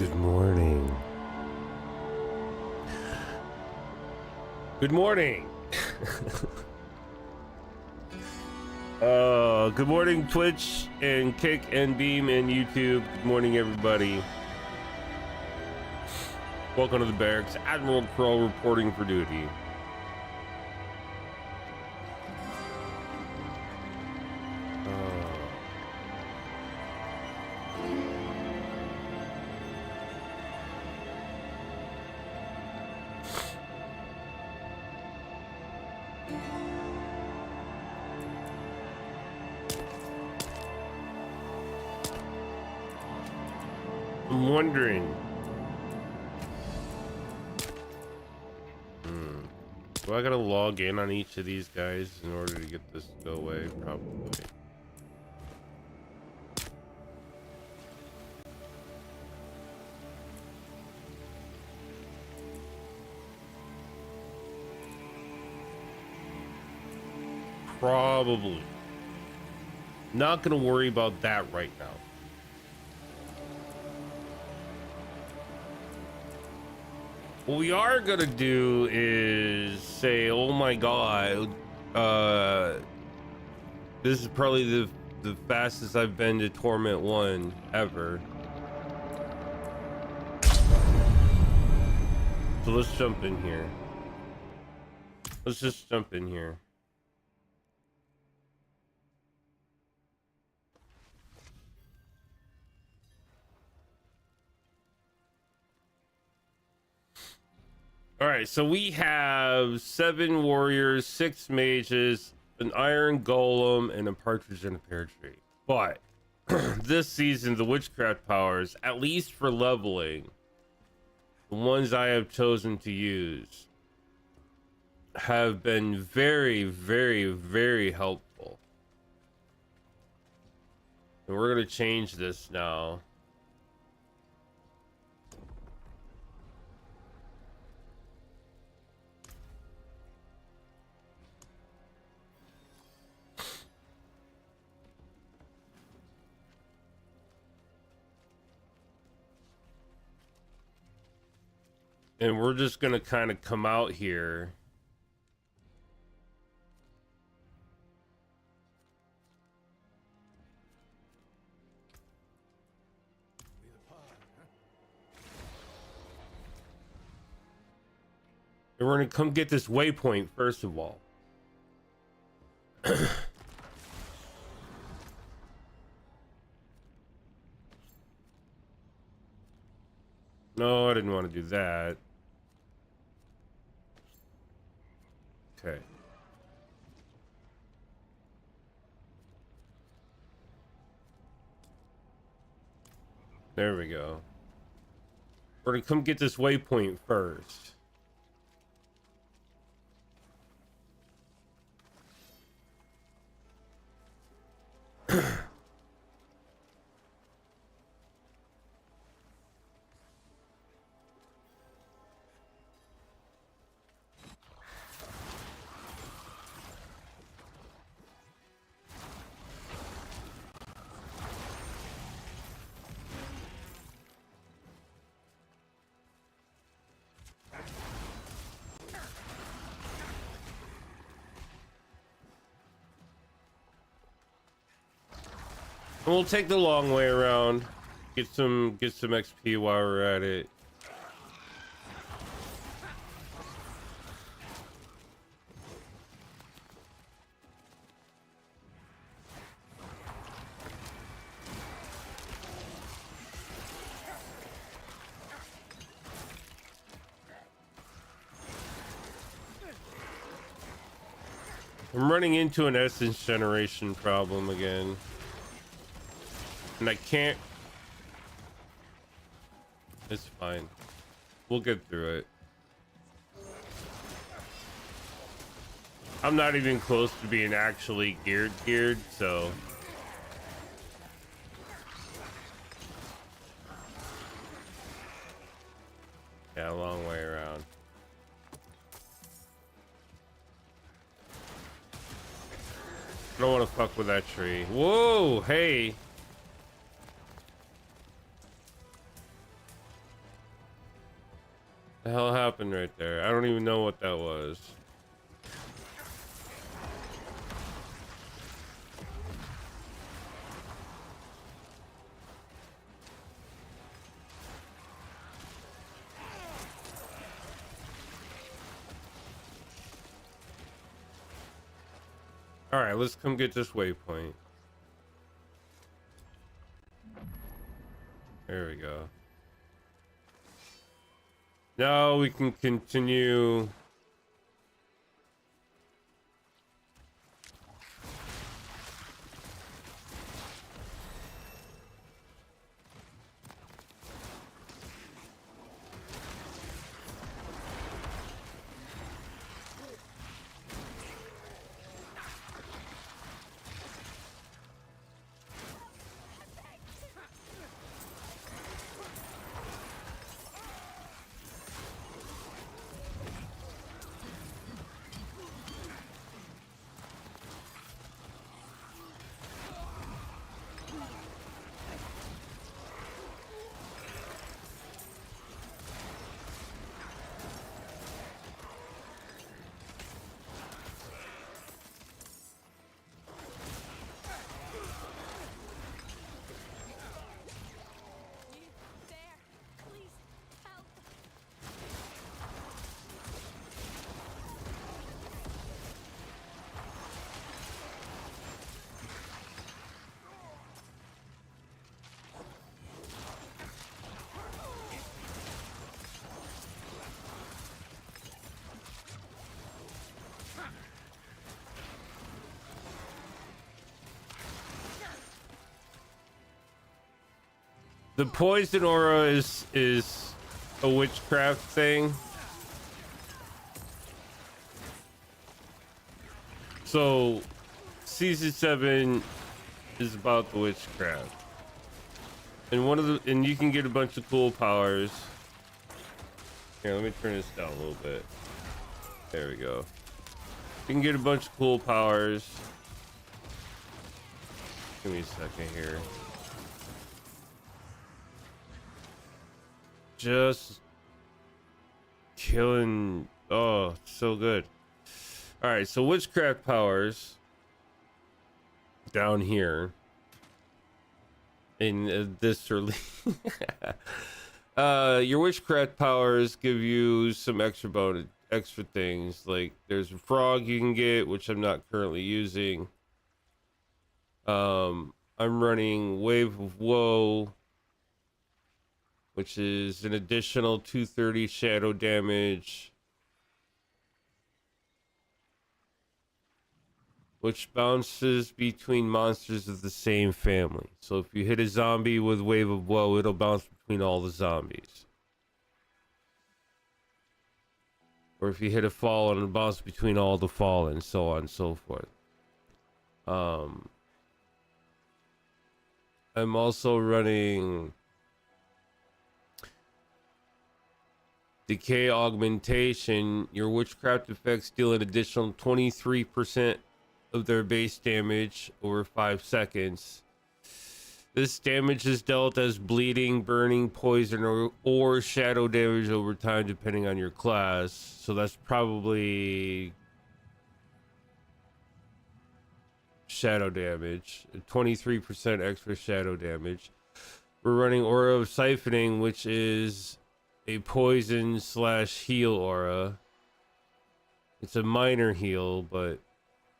Good morning. Good morning. Good morning, Twitch and Kick and Beam and YouTube. Good morning, everybody. Welcome to the Barracks. AdmiralKrull reporting for duty. I'm wondering. Do I gotta log in on each of these guys in order to get this to go away? Probably. Probably. Not gonna worry about that right now. What we are gonna do is say, oh my god, this is probably the fastest I've been to Torment 1 ever. So let's jump in here. Let's just jump in here. All right, so we have 7 warriors, 6 mages, an iron golem, and a partridge in a pear tree. But this season, the witchcraft powers, at least for leveling, the ones I have chosen to use, have been very, very, very helpful. And we're gonna change this now. And we're just gonna kind of come out here. And we're gonna come get this waypoint first of all. No, I didn't want to do that. Okay. There we go. We're gonna come get this waypoint first. We'll take the long way around. Get some XP while we're at it. I'm running into an essence generation problem again. And I can't. It's fine. We'll get through it. I'm not even close to being actually geared, so. Yeah, a long way around. I don't want to fuck with that tree. Whoa, hey. The hell happened right there? I don't even know what that was. All right, let's come get this waypoint. There we go. Now we can continue. The poison aura is a witchcraft thing. So season 7 is about the witchcraft. And you can get a bunch of cool powers. Here, let me turn this down a little bit. There we go. You can get a bunch of cool powers. Give me a second here. Just killing. Oh, so good. All right, so witchcraft powers down here in this early. Your witchcraft powers give you some extra things. Like there's a frog you can get, which I'm not currently using. I'm running Wave of Woe, which is an additional 230 shadow damage, which bounces between monsters of the same family. So if you hit a zombie with Wave of Woe, it'll bounce between all the zombies. Or if you hit a fallen, it'll bounce between all the fallen, so on and so forth. I'm also running Decay Augmentation. Your witchcraft effects deal an additional 23% of their base damage over 5 seconds. This damage is dealt as bleeding, burning, poison, or shadow damage over time, depending on your class. So that's probably shadow damage. 23% extra shadow damage. We're running Aura of Siphoning, which is a poison / heal aura. It's a minor heal, but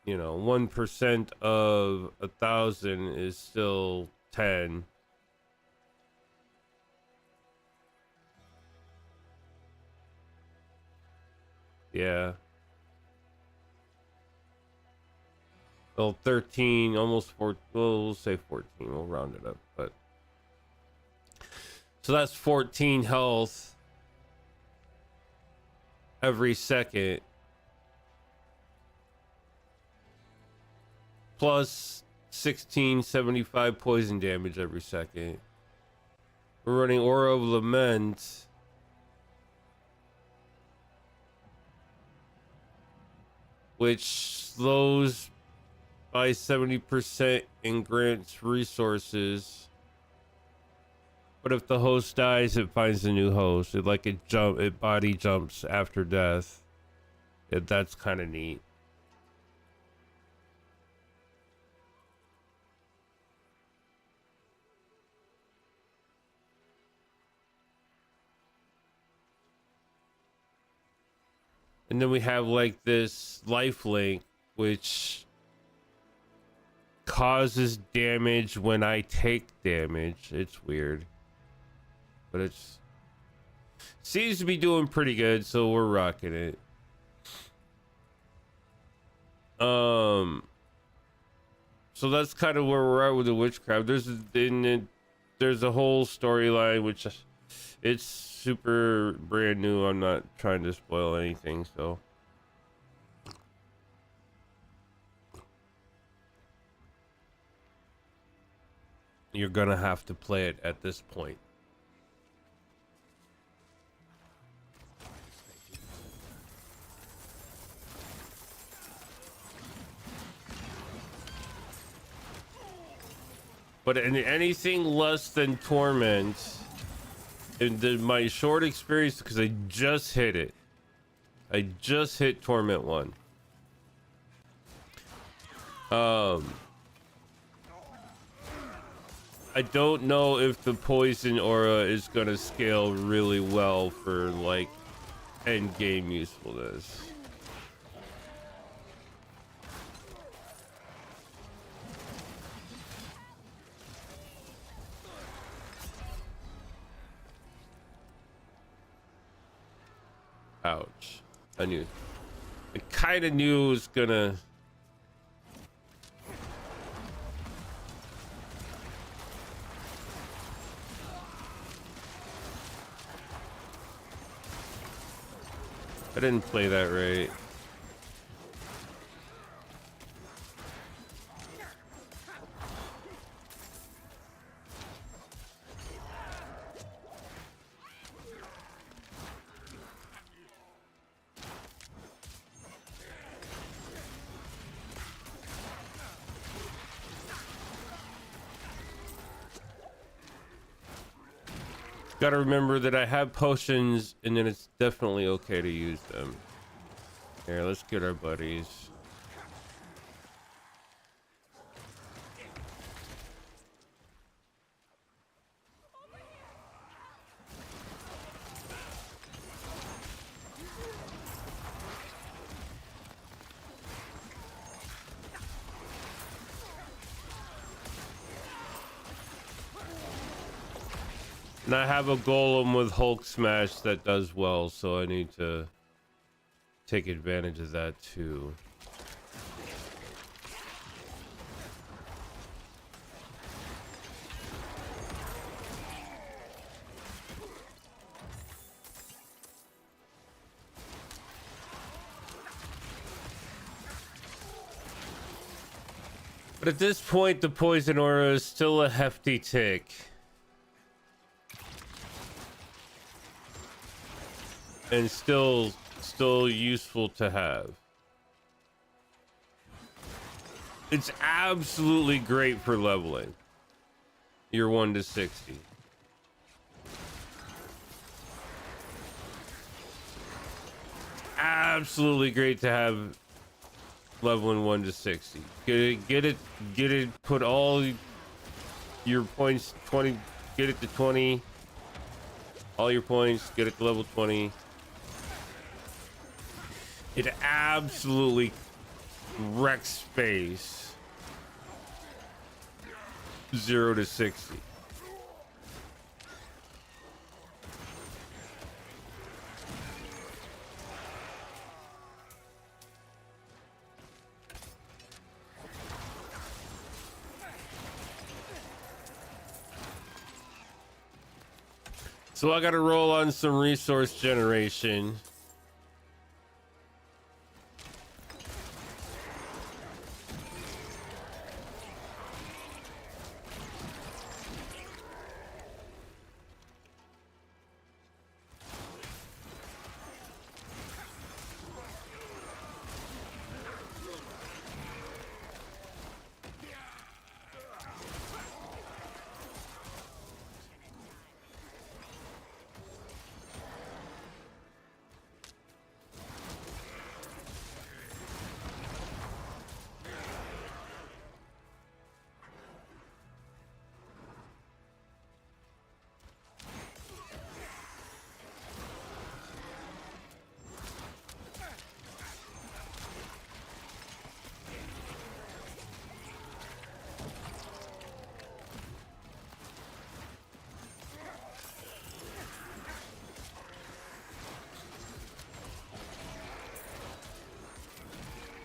you know, 1% of 1,000 is still 10. Yeah. Well, 13, almost 4. Well, we'll say 14. We'll round it up, but so that's 14 health every second, plus 1675 poison damage every second. We're running Aura of Lament, which slows by 70% and grants resources. But if the host dies, it finds a new host. It body jumps after death. That's kind of neat. And then we have like this life link, which causes damage when I take damage. It's weird, but it's seems to be doing pretty good, so we're rocking it. So that's kind of where we're at with the witchcraft. There's a whole storyline which it's super brand new. I'm not trying to spoil anything, so you're gonna have to play it at this point. But in anything less than Torment, in my short experience, because I just hit it. I just hit Torment 1. I don't know if the poison aura is gonna scale really well for like end game usefulness. Ouch. I kind of knew it was gonna. I didn't play that right. Gotta remember that I have potions, and then it's definitely okay to use them. Here, let's get our buddies. And I have a golem with Hulk Smash that does well, so I need to take advantage of that too. But at this point, the poison aura is still a hefty tick. And still useful to have. It's absolutely great for leveling. You're 1 to 60. Absolutely great to have leveling 1 to 60. Get it, put all your points 20, get it to 20. All your points, get it to level 20. It absolutely wrecks space. 0 to 60. So I gotta roll on some resource generation.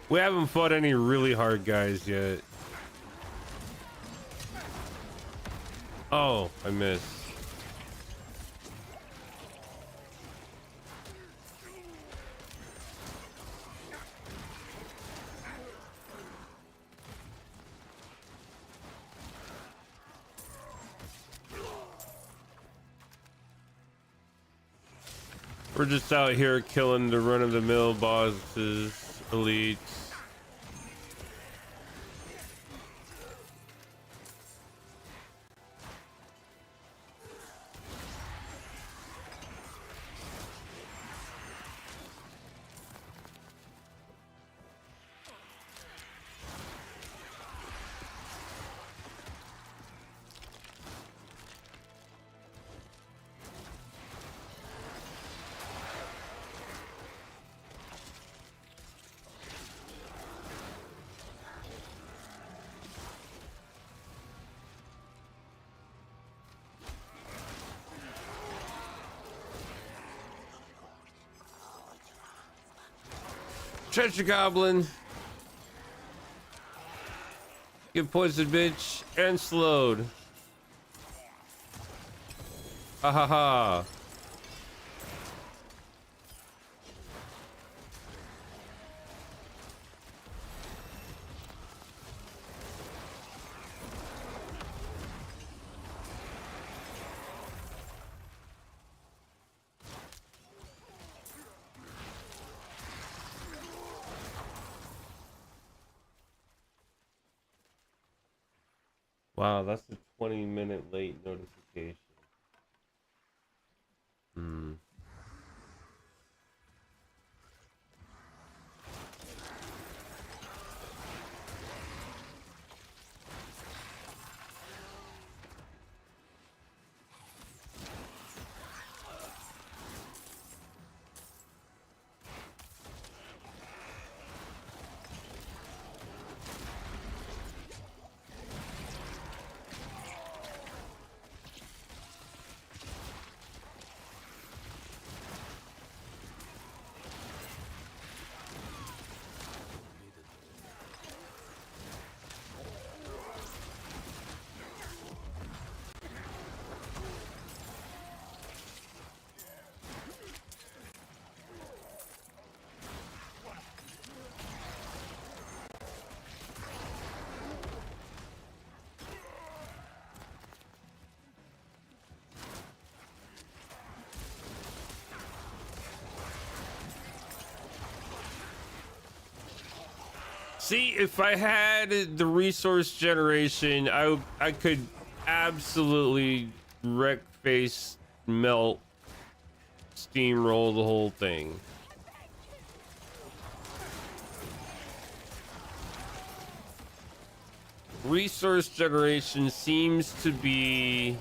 We haven't fought any really hard guys yet. Oh, I missed. We're just out here killing the run-of-the-mill bosses, elites. Treasure goblin. Get poisoned, bitch, and slowed. Ha ha ha. Wow, that's a 20-minute late notification. See, if I had the resource generation, I could absolutely wreck face, melt, steamroll the whole thing. Resource generation seems to be...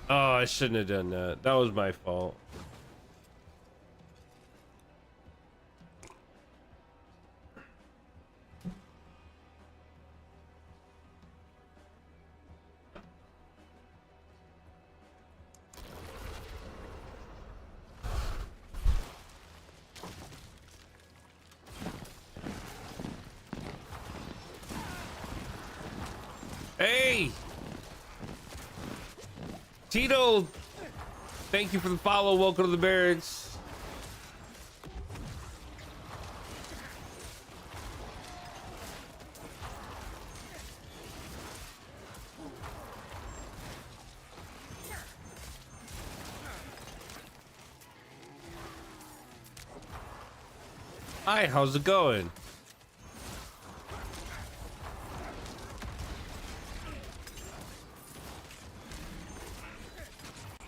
Oh, I shouldn't have done that. That was my fault. Hey! Tito! Thank you for the follow. Welcome to the barracks. Hi, how's it going?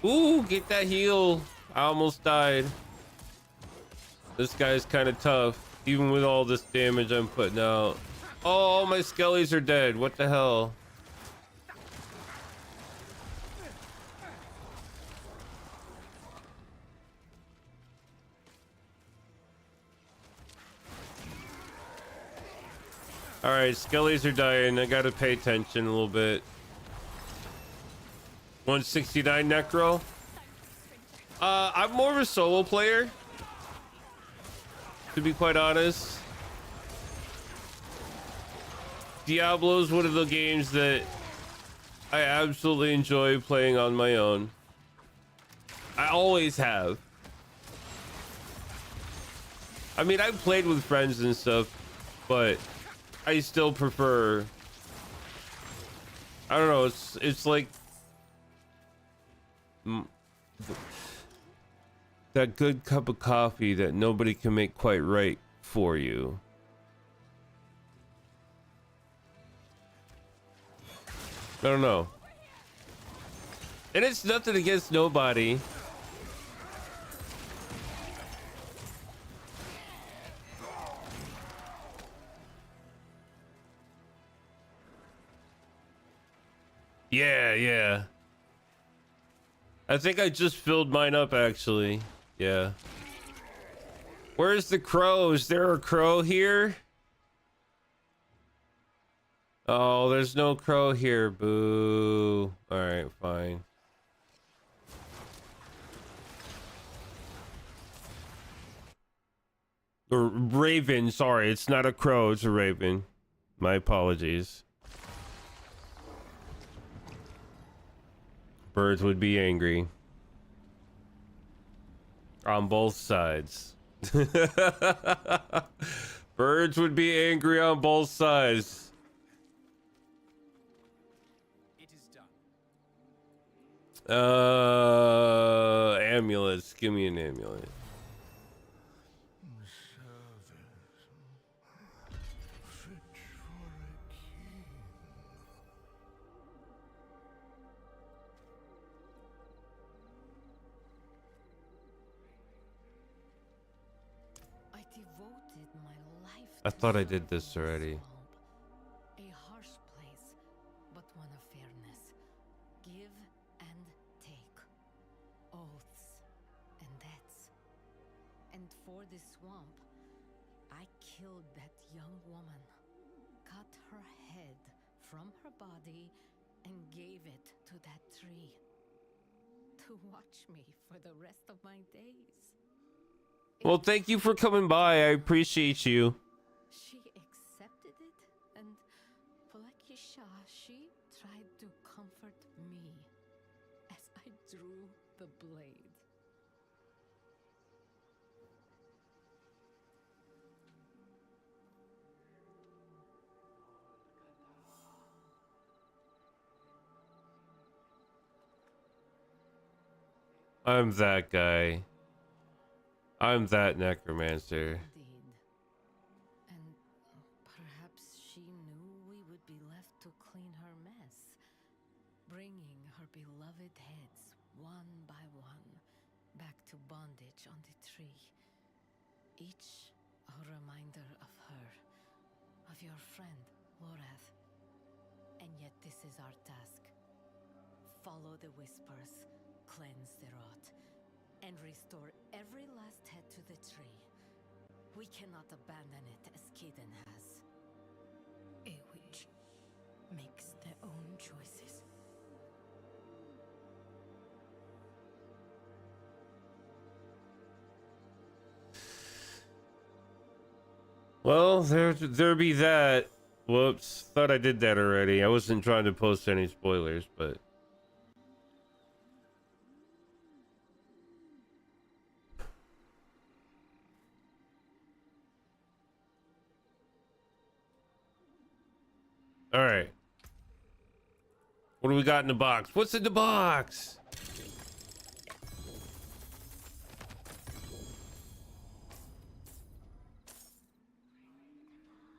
Ooh, get that heal. I almost died. This guy's kind of tough, even with all this damage I'm putting out. Oh, all my skellies are dead. What the hell? All right, skellies are dying. I gotta pay attention a little bit. 169 Necro. I'm more of a solo player, to be quite honest. Diablo is one of the games that I absolutely enjoy playing on my own. I always have. I mean, I've played with friends and stuff, but I still prefer. I don't know. It's like that good cup of coffee that nobody can make quite right for you. I don't know. And it's nothing against nobody. Yeah. I think I just filled mine up, actually. Yeah. Where's the crow? Is there a crow here? Oh, there's no crow here. Boo. Alright, fine. Or raven, sorry. It's not a crow, it's a raven. My apologies. Birds would be angry. On both sides. Birds would be angry on both sides. It is done. Amulets. Give me an amulet. I thought I did this already. A harsh place, but one of fairness. Give and take. Oaths and debts. And for this swamp, I killed that young woman, cut her head from her body, and gave it to that tree to watch me for the rest of my days. Well, thank you for coming by. I appreciate you. She accepted it, and Polakisha, she tried to comfort me as I drew the blade. I'm that guy. I'm that necromancer. Indeed. And perhaps she knew we would be left to clean her mess, bringing her beloved heads one by one back to bondage on the tree. Each a reminder of her, of your friend, Lorath. And yet this is our task. Follow the whispers, cleanse the rot, and restore every last head to the tree. We cannot abandon it as Kiden has. A witch makes their own choices. Well, there be that. Whoops. Thought I did that already. I wasn't trying to post any spoilers, but... Alright. What do we got in the box? What's in the box?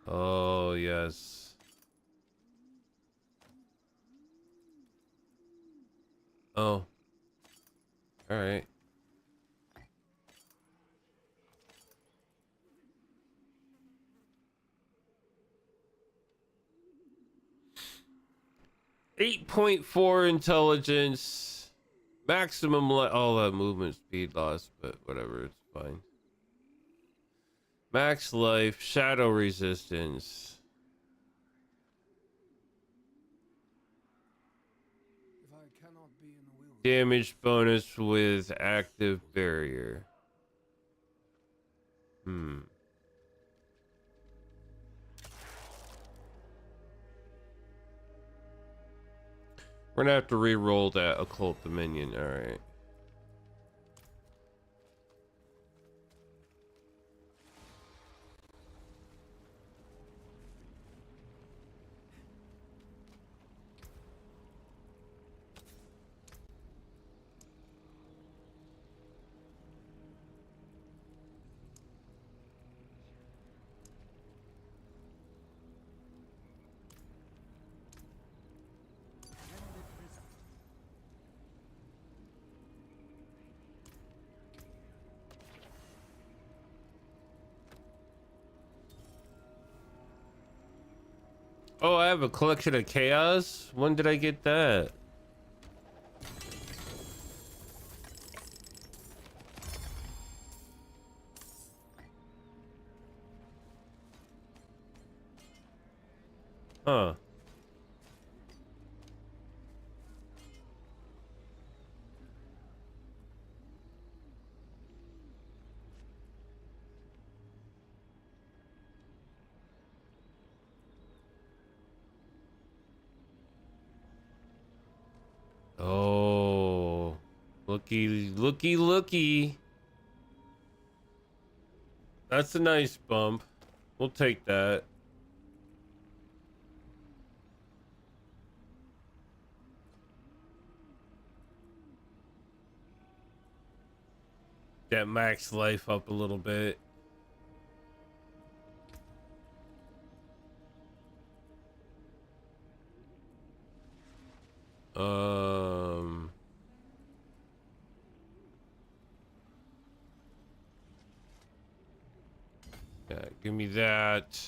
Oh, yes. Oh. Alright. .4 intelligence, maximum all that movement speed loss, but whatever, it's fine. Max life, shadow resistance. If I cannot be in the will, Damage bonus with active barrier. We're gonna have to re-roll that occult dominion. All right. Oh, I have a collection of chaos. When did I get that? Huh. Oh, looky. That's a nice bump. We'll take that. That max life up a little bit. Yeah, give me that.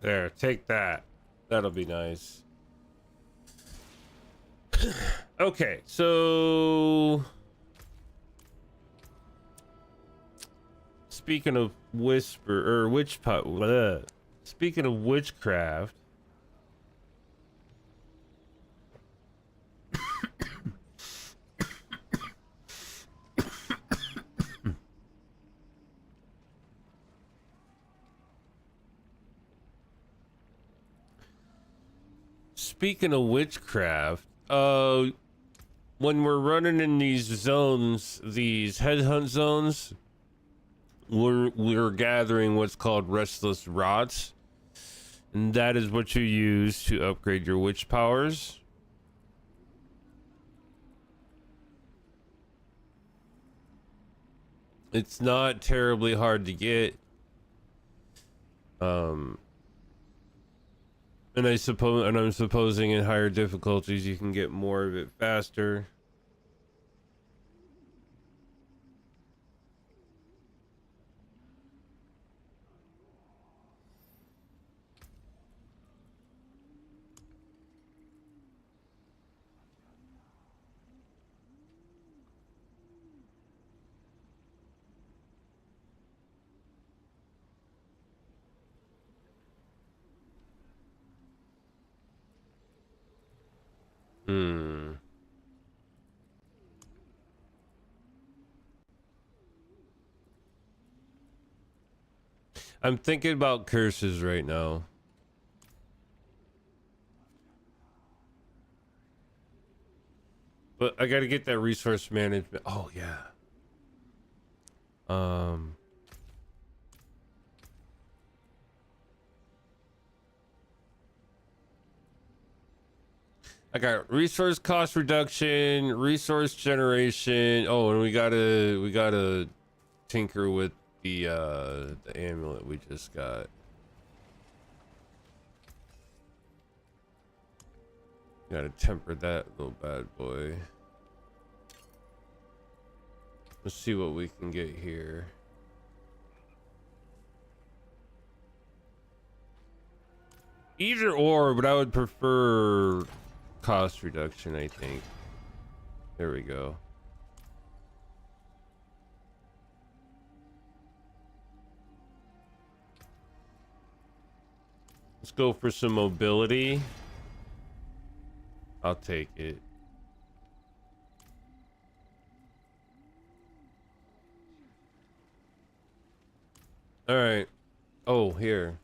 There, take that. That'll be nice. Okay, so speaking of whisper or witch pot, speaking of witchcraft, when we're running in these zones, these headhunt zones, we're gathering what's called restless rots, and that is what you use to upgrade your witch powers. It's not terribly hard to get. And I'm supposing in higher difficulties you can get more of it faster. I'm thinking about curses right now. But I gotta get that resource management. Oh yeah. I got resource cost reduction, resource generation. Oh, and we gotta tinker with the amulet we just got. Gotta temper that little bad boy. Let's see what we can get here. Either or, but I would prefer cost reduction, I think. There we go. Let's go for some mobility. I'll take it. All right. Oh, here.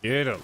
Get him.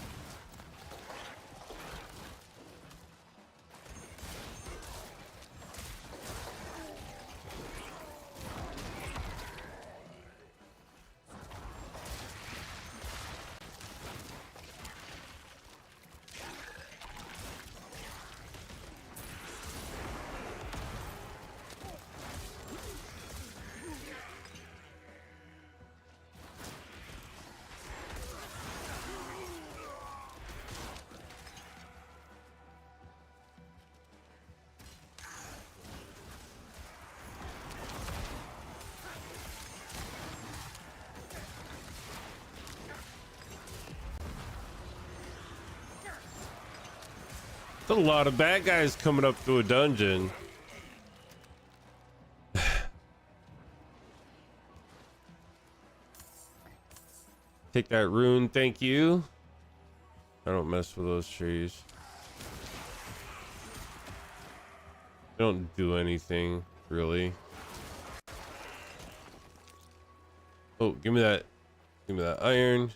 There's a lot of bad guys coming up to a dungeon. Take that rune, thank you. I don't mess with those trees. They don't do anything, really. Oh, give me that. Give me that iron.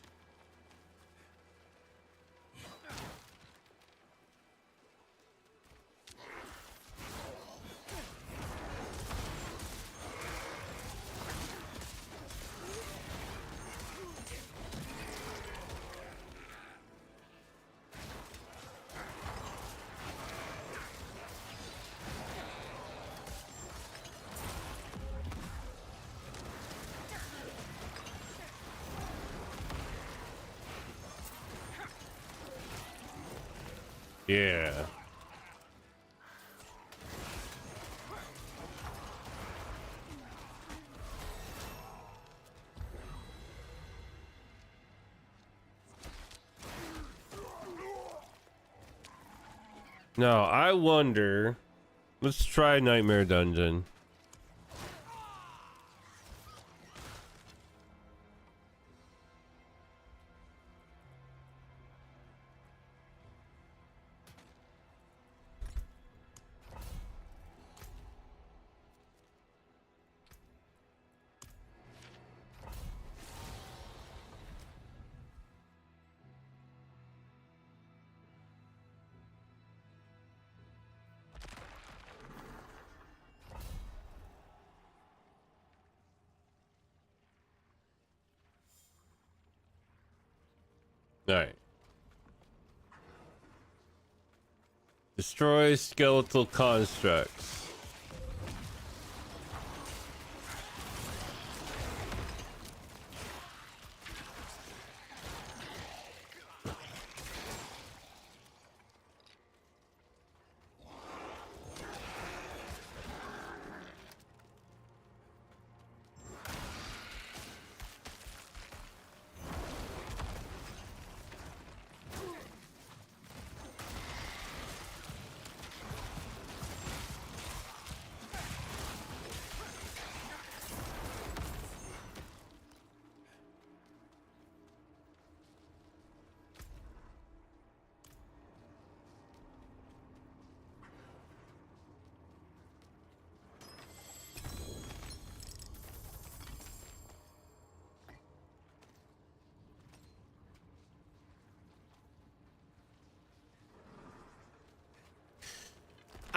Yeah. Now, I wonder, let's try Nightmare Dungeon. All right. Destroy skeletal constructs.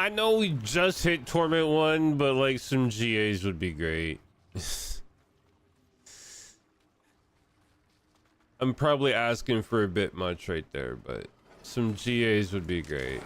I know we just hit Torment 1, but like some GAs would be great. I'm probably asking for a bit much right there, but some GAs would be great.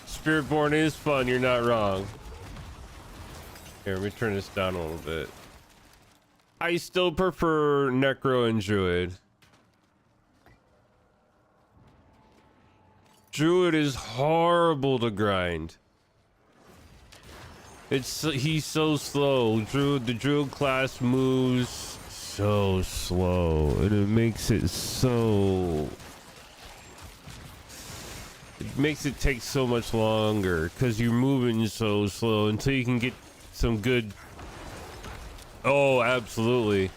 Spiritborn is fun, you're not wrong. Here, let me turn this down a little bit. I still prefer Necro and Druid. Druid is horrible to grind. He's so slow. The Druid class moves so slow, and it makes it so... It makes it take so much longer because you're moving so slow until you can get some good. Oh, absolutely.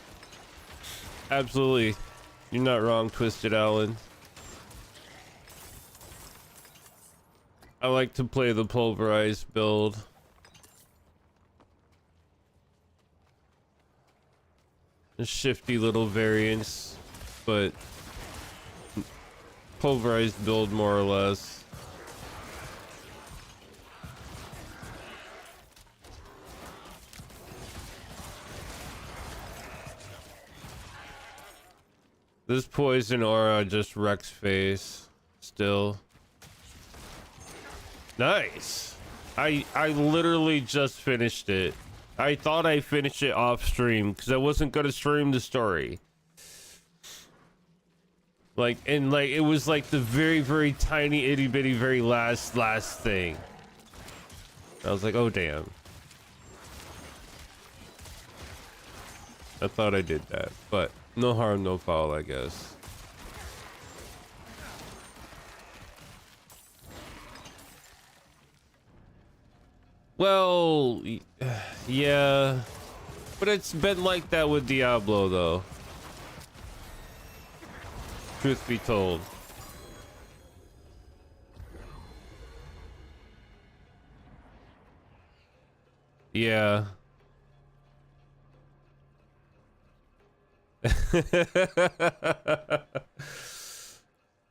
Absolutely. You're not wrong, Twisted Alan. I like to play the pulverized build. A shifty little variants, but pulverized build more or less. This poison aura just wrecks face. Still. Nice. I literally just finished it. I thought I finished it off stream because I wasn't gonna stream the story. Like, and like it was like the very tiny itty bitty very last thing. I was like, oh damn. I thought I did that, but no harm, no foul, I guess. Well, yeah, but it's been like that with Diablo though. Truth be told. Yeah.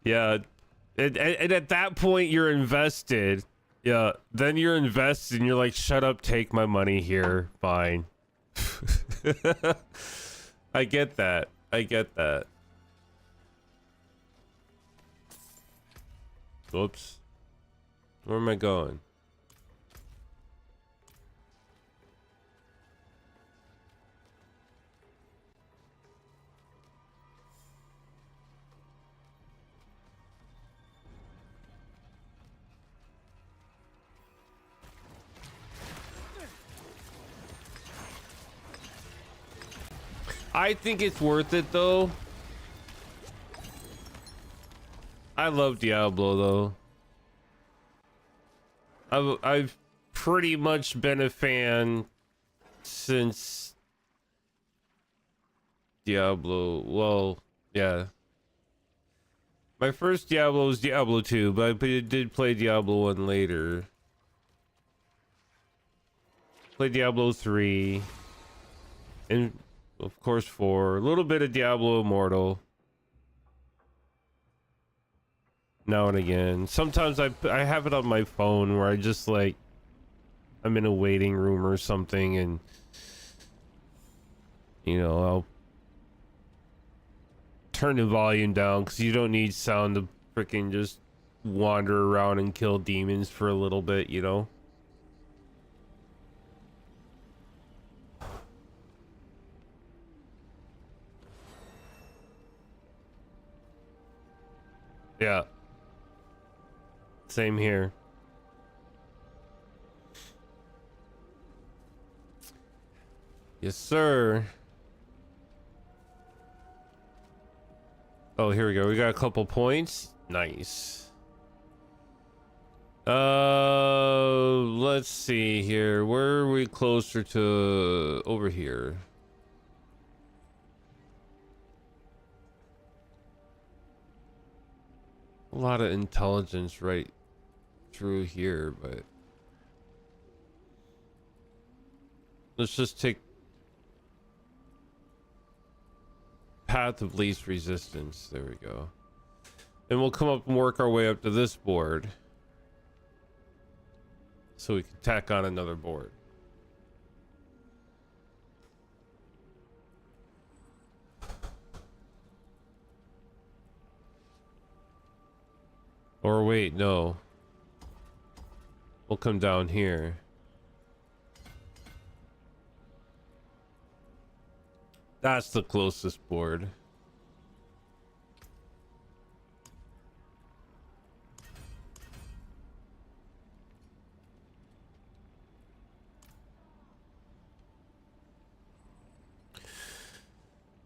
Yeah. And at that point you're invested. Yeah. Then you're invested and you're like, shut up, take my money here. Fine. I get that. I get that. Whoops. Where am I going? I think it's worth it though. I love Diablo though. I've pretty much been a fan since Diablo. Well, yeah. My first Diablo was Diablo 2, but I did play Diablo 1 later. Played Diablo 3. And of course 4. A little bit of Diablo Immortal. Now and again. Sometimes I have it on my phone where I just like I'm in a waiting room or something and you know, I'll turn the volume down because you don't need sound to freaking just wander around and kill demons for a little bit, you know? Yeah. Same here. Yes, sir. Oh, here we go. We got a couple points. Nice. Let's see here. Where are we closer to? Over here. A lot of intelligence right through here, but let's just take path of least resistance. There we go. And we'll come up and work our way up to this board so we can tack on another board. Or wait, no. We'll come down here. That's the closest board.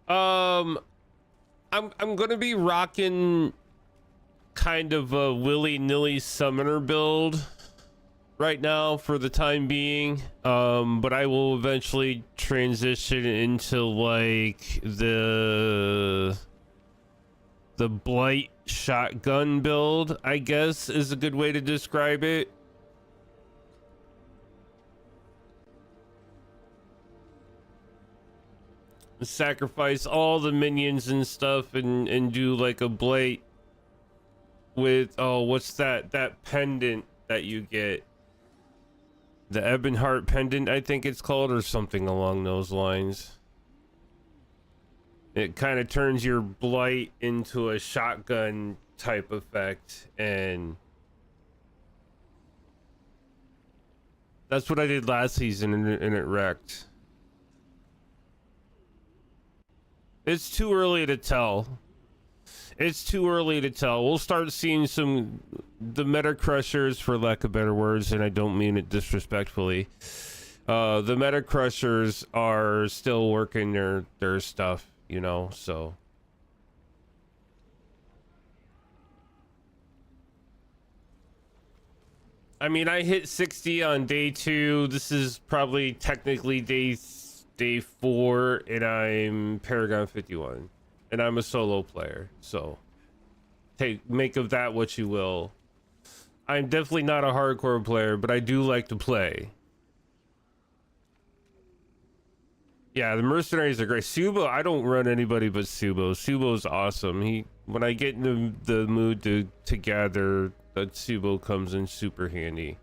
I'm gonna be rocking kind of a willy-nilly summoner build right now for the time being, but I will eventually transition into like the blight shotgun build, I guess is a good way to describe it. Sacrifice all the minions and stuff and do like a blight with, oh, what's that pendant that you get, the Ebonheart pendant, I think it's called, or something along those lines. It kind of turns your blight into a shotgun type effect, and that's what I did last season, and it wrecked. It's too early to tell. It's too early to tell. We'll start seeing the meta crushers, for lack of better words, and I don't mean it disrespectfully. The meta crushers are still working their stuff, you know, so. I mean, I hit 60 on day 2. This is probably technically day 4, and I'm Paragon 51. And I'm a solo player, so make of that what you will. I'm definitely not a hardcore player, but I do like to play. Yeah, the mercenaries are great. Subo, I don't run anybody but Subo. Subo's awesome. When I get in the mood to gather, that Subo comes in super handy.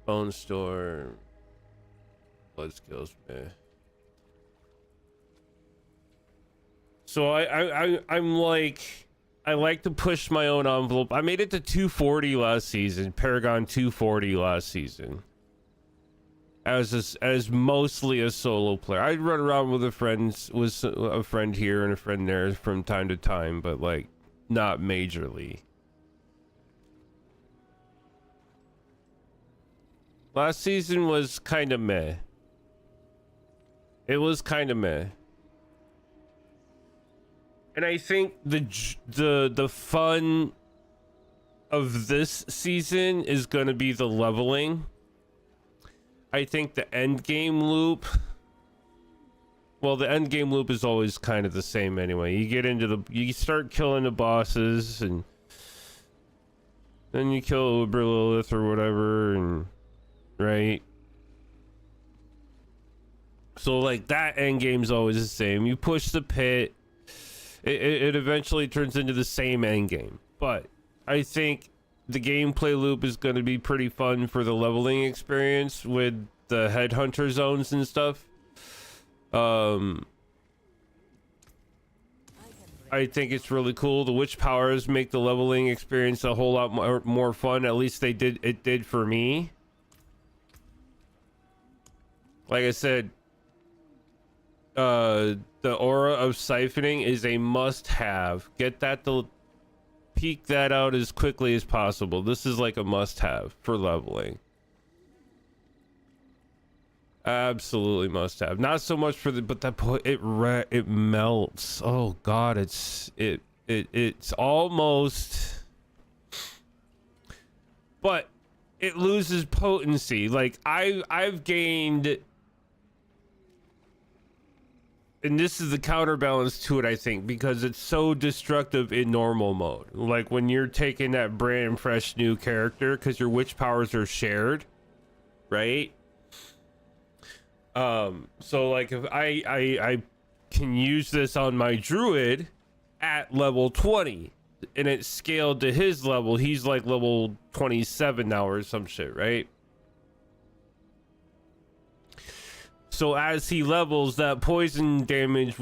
Bone Storm. Blood skills, man. So I'm like, I like to push my own envelope. I made it to 240 last season, Paragon 240 last season. As mostly a solo player. I'd run around with a friend here and a friend there from time to time, but like not majorly. Last season was kind of meh. It was kind of meh. And I think the fun of this season is going to be the leveling. I think the end game loop, well, the end game loop is always kind of the same anyway. You start killing the bosses, and then you kill Uber Lilith or whatever, and right. So like that end game's always the same. You push the pit. It eventually turns into the same end game, but I think the gameplay loop is going to be pretty fun for the leveling experience with the headhunter zones and stuff. I think it's really cool. The witch powers make the leveling experience a whole lot more fun. At least it did for me. Like I said, the aura of siphoning is a must-have. Get that to peek that out as quickly as possible. This is like a must-have for leveling. Absolutely must-have. Not so much for but that it melts. Oh God, it's almost, but it loses potency. Like I've gained. and this is the counterbalance to it, I think, because it's so destructive in normal mode. Like when you're taking that brand fresh new character, because your witch powers are shared, right? So like if I can use this on my druid at level 20, and it's scaled to his level. He's like level 27 now or some shit, right? So as he levels, that poison damage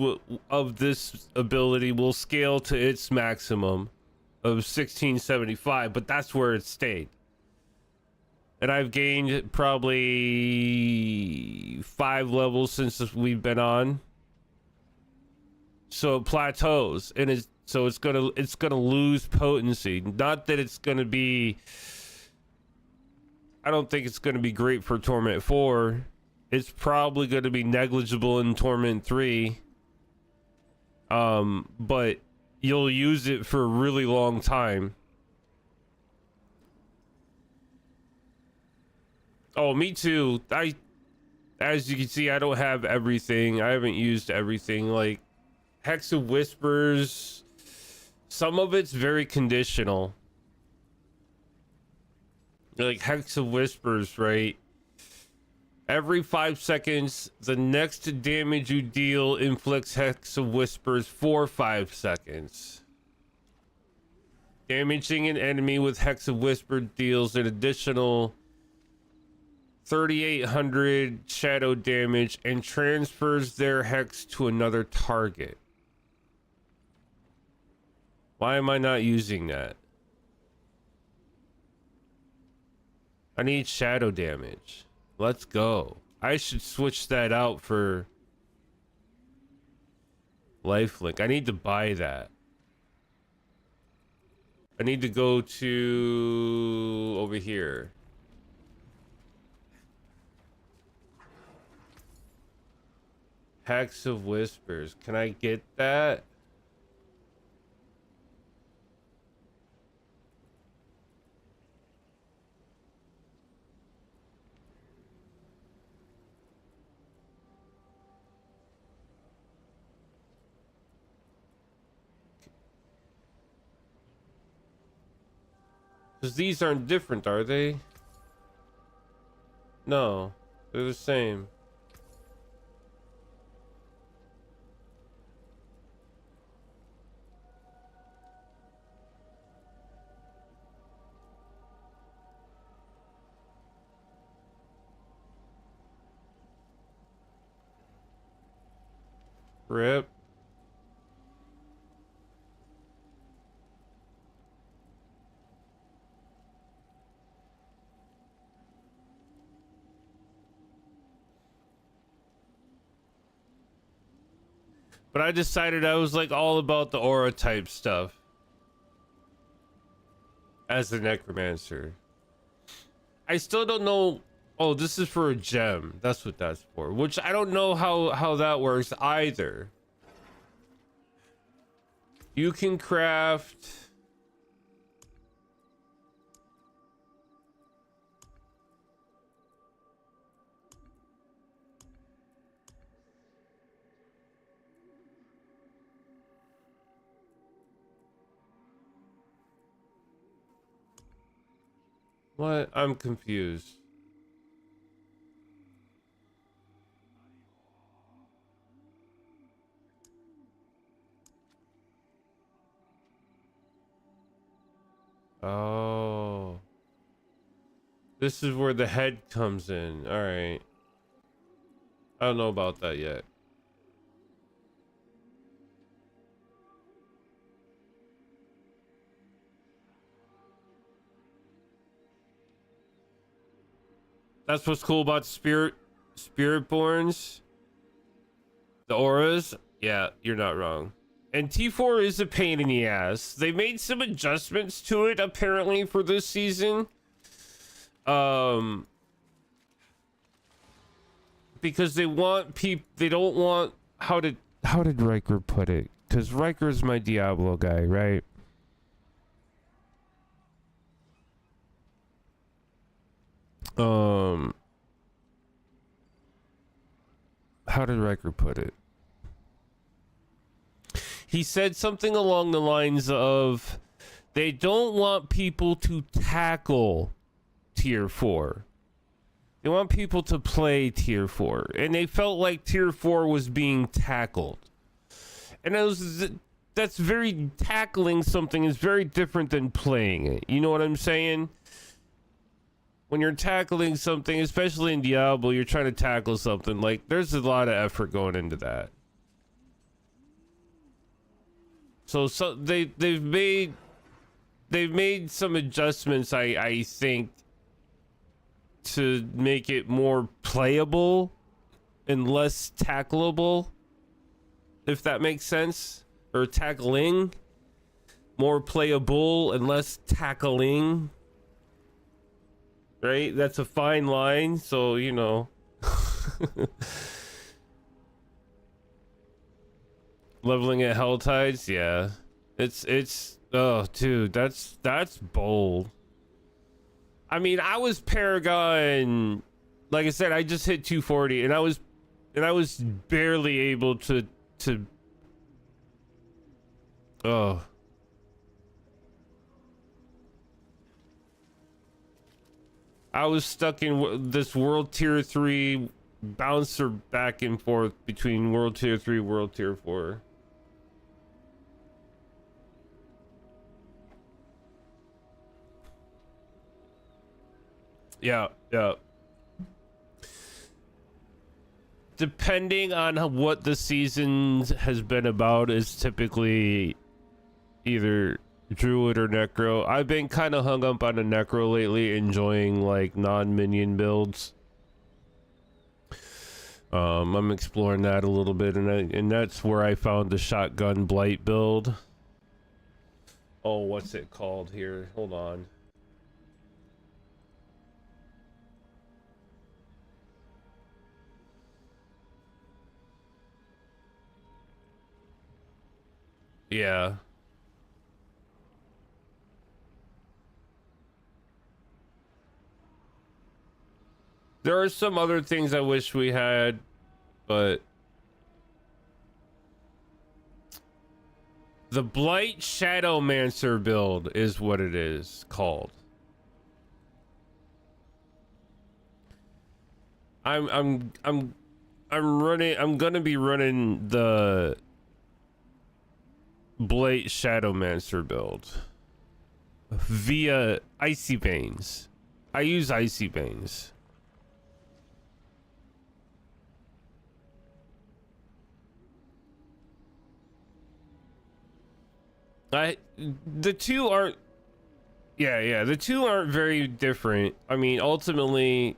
of this ability will scale to its maximum of 1675, but that's where it stayed. And I've gained probably 5 levels since we've been on. So it plateaus, and it's gonna lose potency. Not that it's gonna be, I don't think it's gonna be great for Torment 4. It's probably going to be negligible in Torment 3. But you'll use it for a really long time. Oh, me too. As you can see, I don't have everything. I haven't used everything. Like Hex of Whispers, some of it's very conditional. Like Hex of Whispers, right? Every 5 seconds, the next damage you deal inflicts Hex of Whispers for 5 seconds. Damaging an enemy with Hex of Whisper deals an additional 3,800 shadow damage and transfers their hex to another target. Why am I not using that? I need shadow damage. Let's go. I should switch that out for lifelink. I need to buy that. I need to go to over here. Hex of Whispers. Can I get that? Because these aren't different, are they? No, they're the same. Rip. But I decided I was like all about the aura type stuff as the necromancer. I still don't know. Oh, this is for a gem. That's what that's for. Which I don't know how that works either. You can craft. What? I'm confused. Oh. This is where the head comes in. All right. I don't know about that yet. That's what's cool about Spiritborns. The auras. Yeah, you're not wrong. And T4 is a pain in the ass. They made some adjustments to it apparently for this season. Because they want they don't want how did Riker put it? Because Riker's my Diablo guy, right? How did Riker put it? he said something along the lines of they don't want people to tackle tier 4. They want people to play tier 4, and they felt like tier 4 was being tackled. And that's very, tackling something is very different than playing it. You know what I'm saying? When you're tackling something, especially in Diablo, you're trying to tackle something, like, there's a lot of effort going into that. So they've made some adjustments, I think, to make it more playable and less tackleable, if that makes sense. Or tackling, more playable and less tackling, right? That's a fine line, so you know. Leveling at Hell Tides, yeah, it's oh dude, that's bold. I mean, I was Paragon, like I said, I just hit 240, and I was barely able to oh. I was stuck in this world tier 3 bouncer back and forth between world tier 3, world tier 4. Yeah. Depending on what the season has been about, is typically either Druid or Necro. I've been kind of hung up on a Necro lately, enjoying like non-minion builds. I'm exploring that a little bit, and that's where I found the shotgun blight build. Oh, what's it called here? Hold on. Yeah. There are some other things I wish we had, but the Blight Shadowmancer build is what it is called. I'm gonna be running the Blight Shadowmancer build via Icy Veins. I use Icy Veins. The two aren't, the two aren't very different. I mean, ultimately,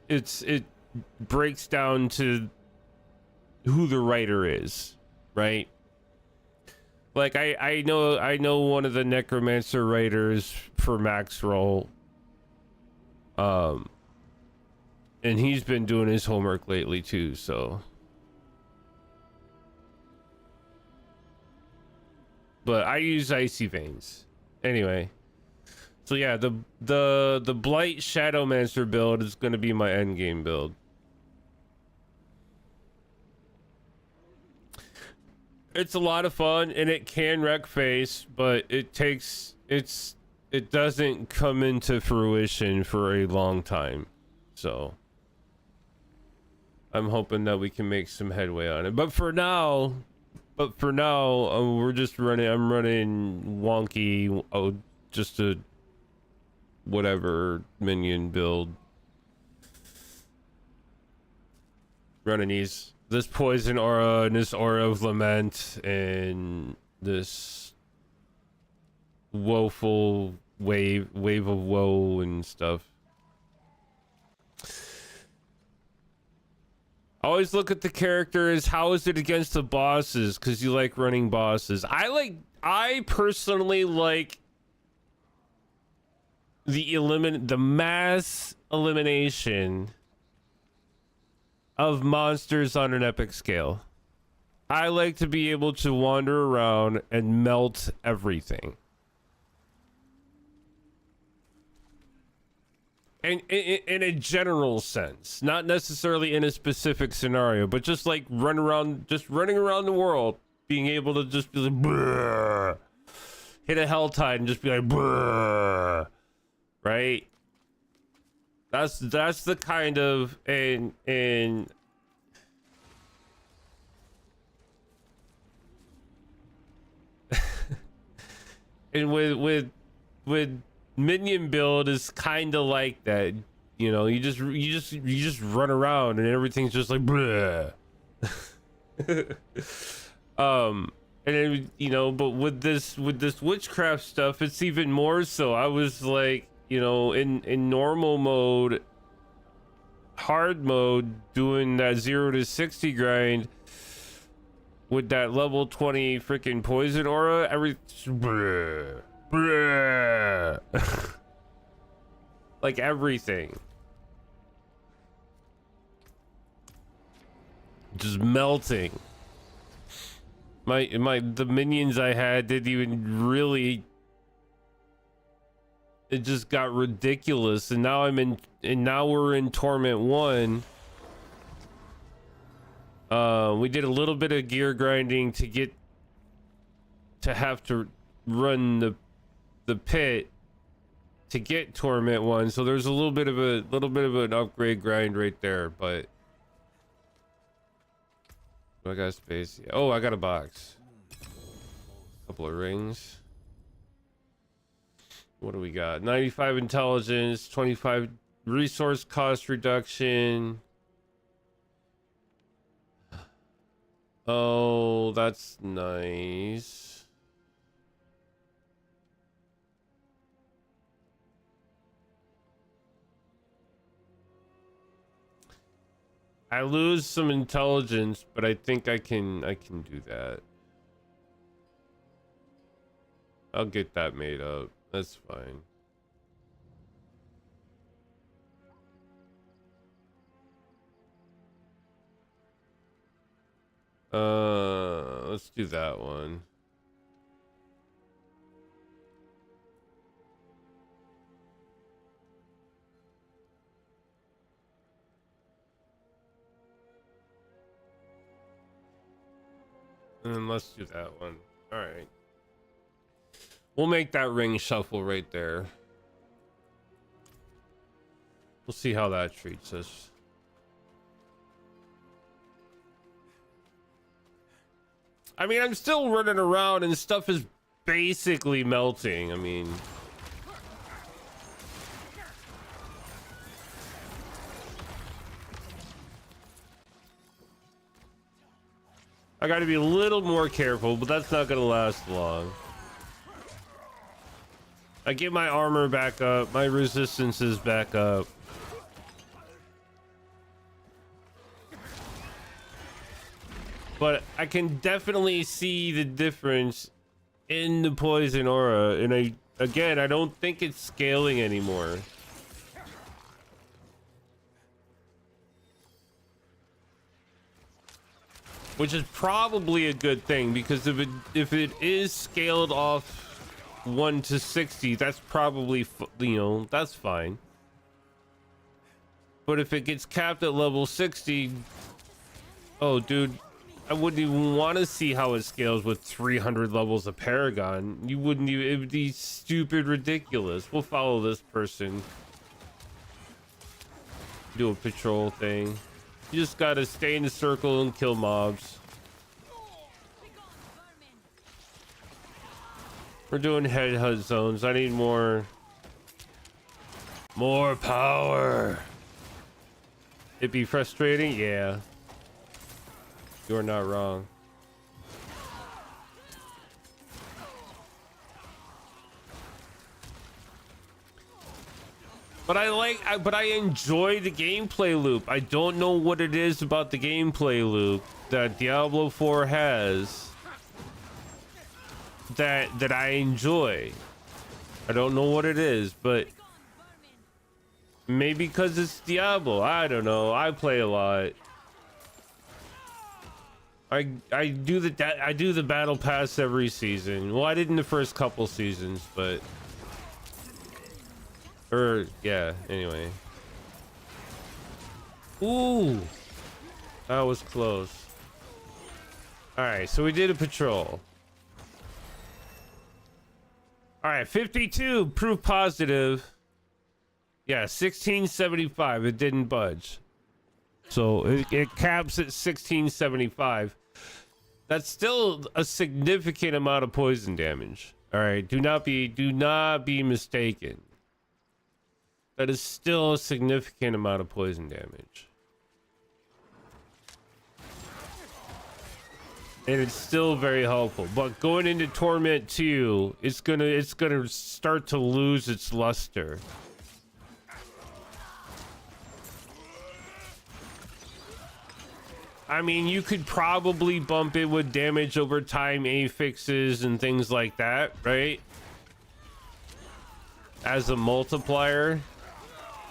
it breaks down to who the writer is, right? Like I know one of the Necromancer writers for Max Roll, and he's been doing his homework lately too, so. But I use Icy Veins. Anyway. So yeah, the Blight Shadowmancer build is gonna be my endgame build. It's a lot of fun and it can wreck face, but it doesn't come into fruition for a long time. So I'm hoping that we can make some headway on it. But for now, we're just running. I'm running wonky. Just a whatever minion build. Running this poison aura and this aura of lament and this woeful wave of woe and stuff. Always look at the characters. How is it against the bosses? Because you like running bosses. I personally like the mass elimination of monsters on an epic scale. I like to be able to wander around and melt everything. And in a general sense, not necessarily in a specific scenario, but just like running around the world being able to just be like, "Brrr," hit a hell tide and just be like, "Brrr," right? That's the kind of and and with minion build is kind of like that. You know, you just run around and everything's just like bleh. And then, you know, but with this witchcraft stuff, it's even more so. I was like, you know, in normal mode, hard mode, doing that 0 to 60 grind with that level 20 freaking poison aura, bleh, bleh. Like everything just melting. The minions I had didn't even really, it just got ridiculous. And now now we're in Torment 1. We did a little bit of gear grinding to have to run the pit to get Torment 1, so there's a little bit of an upgrade grind right there. But I got space. Yeah. Oh, I got a box, couple of rings. What do we got? 95 intelligence, 25 resource cost reduction. Oh, that's nice. I lose some intelligence, but I think I can do that. I'll get that made up. That's fine. Let's do that one. And then let's do that one. All right. We'll make that ring shuffle right there. We'll see how that treats us. I mean, I'm still running around and stuff is basically melting. I mean, I got to be a little more careful, but that's not going to last long. I get my armor back up, my resistance is back up. But I can definitely see the difference in the poison aura, and I don't think it's scaling anymore. Which is probably a good thing, because if it is scaled off 1 to 60, that's probably, you know, that's fine. But if it gets capped at level 60, oh dude, I wouldn't even want to see how it scales with 300 levels of Paragon. You wouldn't even, it would be stupid ridiculous. We'll follow this person. Do a patrol thing. You just gotta stay in the circle and kill mobs. We're doing headhunt zones. I need more power. It'd be frustrating, yeah. You're not wrong. But I enjoy the gameplay loop. I don't know what it is about the gameplay loop that Diablo 4 has that I enjoy. I don't know what it is, but maybe because it's Diablo. I don't know. I play a lot. I do the battle pass every season. Well, I did in the first couple seasons, but yeah, anyway. Ooh, that was close. All right, so we did a patrol. All right, 52 proof positive. Yeah, 1675. It didn't budge. So it caps at 1675. That's still a significant amount of poison damage. All right, do not be mistaken. That is still a significant amount of poison damage. And it's still very helpful. But going into Torment 2, it's gonna start to lose its luster. I mean, you could probably bump it with damage over time, affixes, and things like that, right? As a multiplier.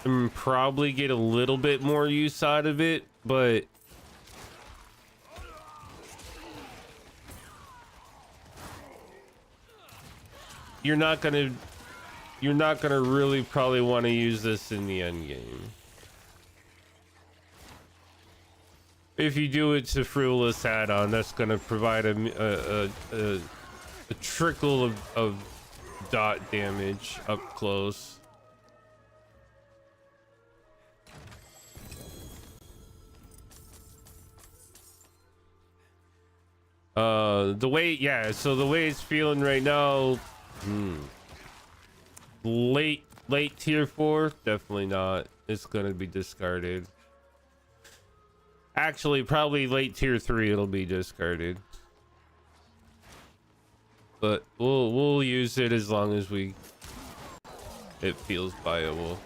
And probably get a little bit more use out of it, but... You're not gonna really probably want to use this in the end game. If you do it to frivolous add-on, that's gonna provide a trickle of dot damage up close. The way it's feeling right now, late tier 4, definitely not. It's gonna be discarded. Actually, probably late tier 3, it'll be discarded. But we'll use it as long as it feels viable.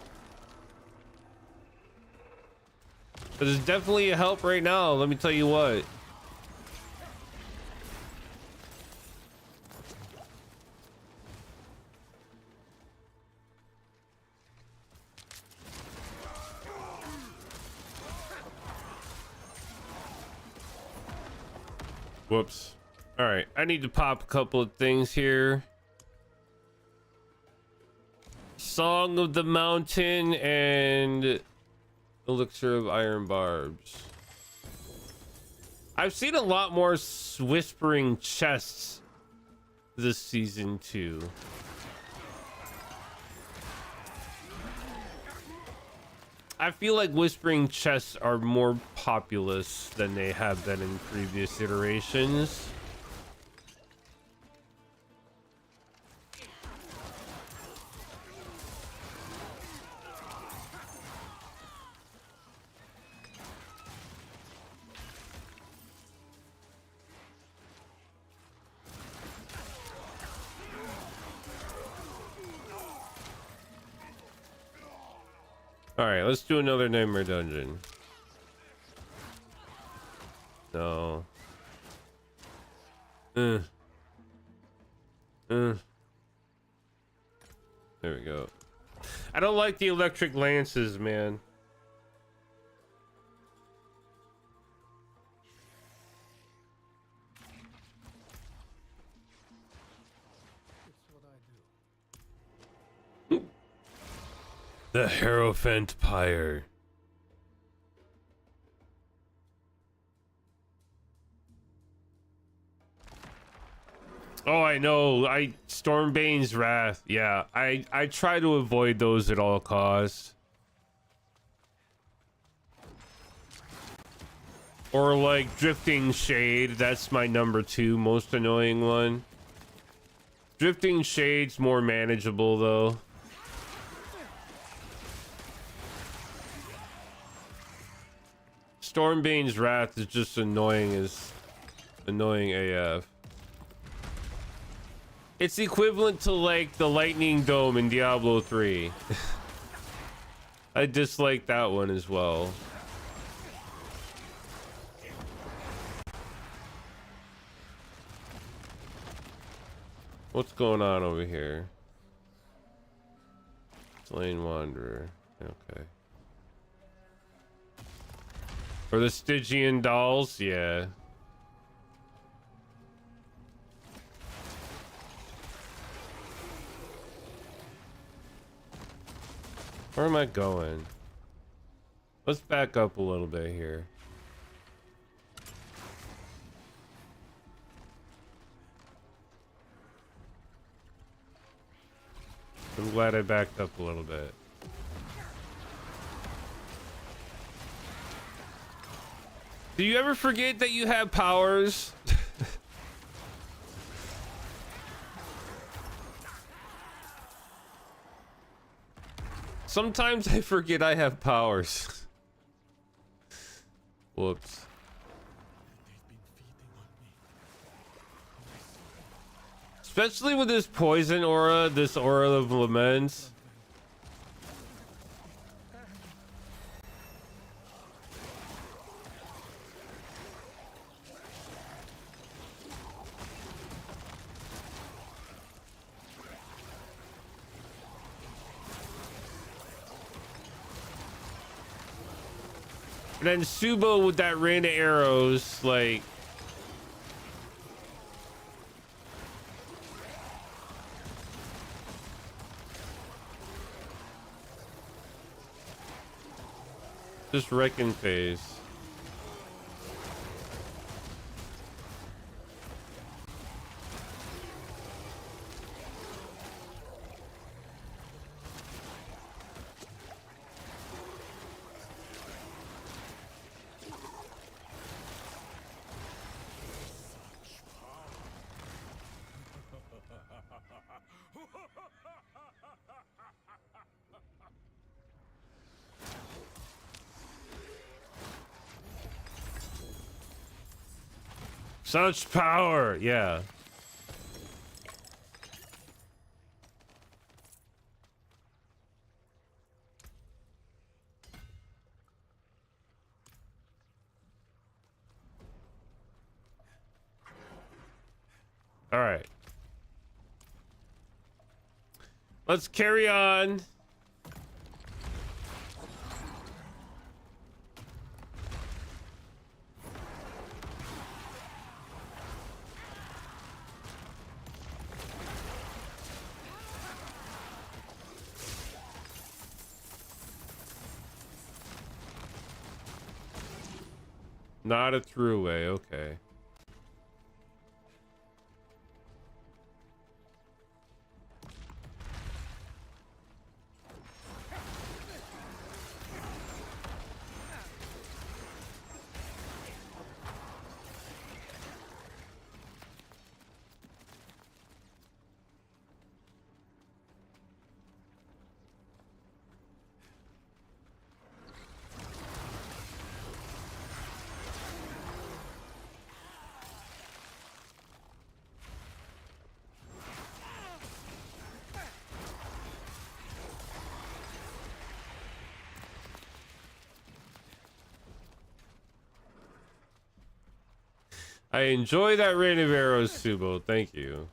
But it's definitely a help right now, let me tell you what. Whoops. All right, I need to pop a couple of things here. Song of the Mountain and Elixir of Iron Barbs. I've seen a lot more whispering chests this season too. I feel like whispering chests are more populous than they have been in previous iterations. All right, let's do another Nightmare Dungeon. No. There we go. I don't like the electric lances, man. The Hierophant Pyre. Oh, I know. Stormbane's Wrath. Yeah, I try to avoid those at all costs. Or like Drifting Shade. That's my number 2 most annoying one. Drifting Shade's more manageable though. Stormbane's Wrath is just annoying AF. It's equivalent to like the Lightning Dome in Diablo 3. I dislike that one as well. What's going on over here? Slain Wanderer. Okay. Or the Stygian dolls, yeah. Where am I going? Let's back up a little bit here. I'm glad I backed up a little bit. Do you ever forget that you have powers? Sometimes I forget I have powers. Whoops. Especially with this poison aura, this aura of laments. And then Subo with that rain of arrows, like... Just wrecking phase. Such power, yeah. All right. Let's carry on. Not a throughway, okay. I enjoy that rain of arrows, Subo. Thank you.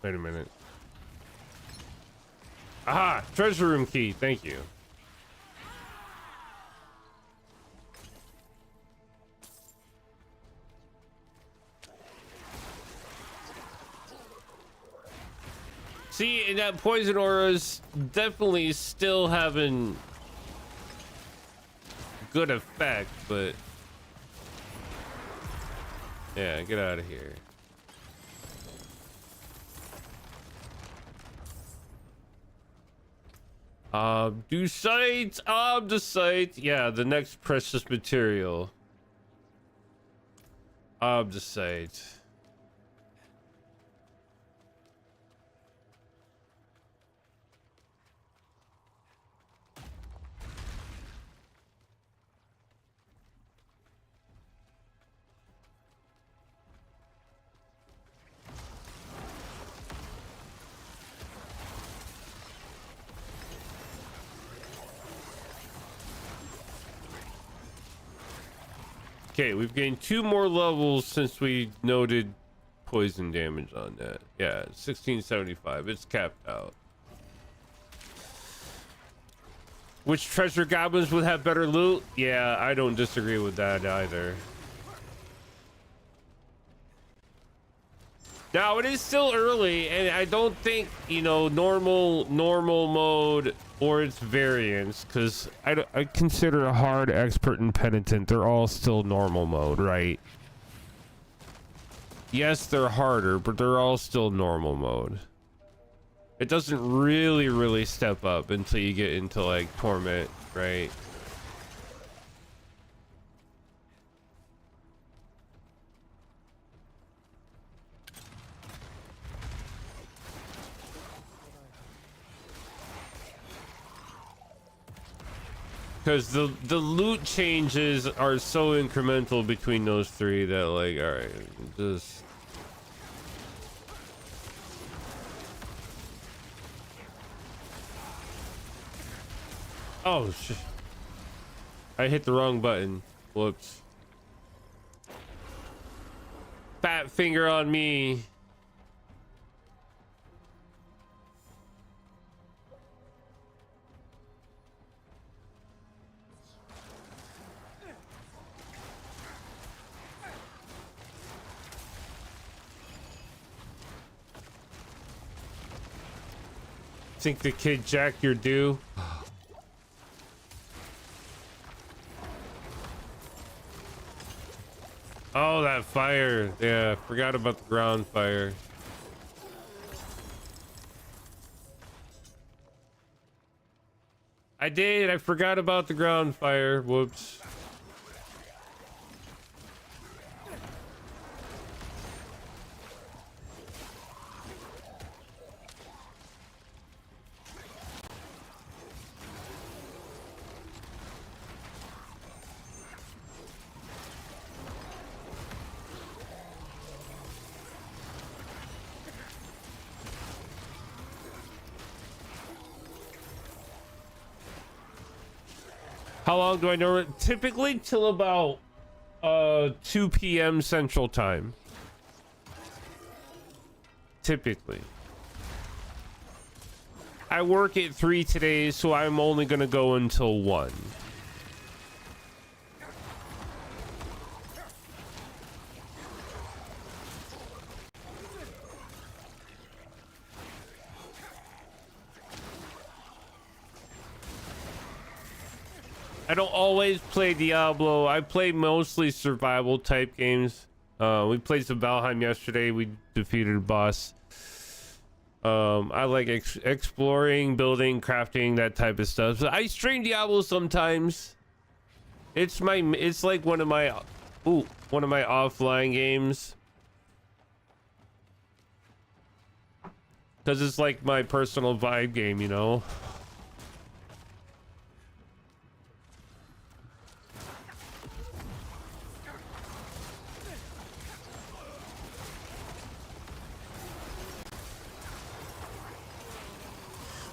Wait a minute. Aha! Treasure room key. Thank you. See, and that poison aura's definitely still having good effect, but yeah, get out of here. Obdusite, yeah, the next precious material. Obdusite. Okay, we've gained 2 more levels since we noted poison damage on that. Yeah, 1675. It's capped out. Which treasure goblins would have better loot? Yeah, I don't disagree with that either. Now it is still early, and I don't think, you know, normal mode or its variants, because I consider a hard, expert, and penitent. They're all still normal mode, right? Yes, they're harder, but they're all still normal mode. It doesn't really step up until you get into like torment, right? Because the loot changes are so incremental between those three that, like, all right, just. Oh shit! I hit the wrong button. Whoops. Fat finger on me. Think the kid jacked your due? Oh, that fire. Yeah, forgot about the ground fire. I did. I forgot about the ground fire. Whoops. How long do I know it? Typically till about 2 p.m. Central Time. Typically. I work at 3 today, so I'm only gonna go until 1. I don't always play Diablo. I play mostly survival type games. We played some Valheim yesterday. We defeated a boss. I like exploring, building, crafting, that type of stuff. So I stream Diablo sometimes. It's like one of my offline games. Cause it's like my personal vibe game, you know.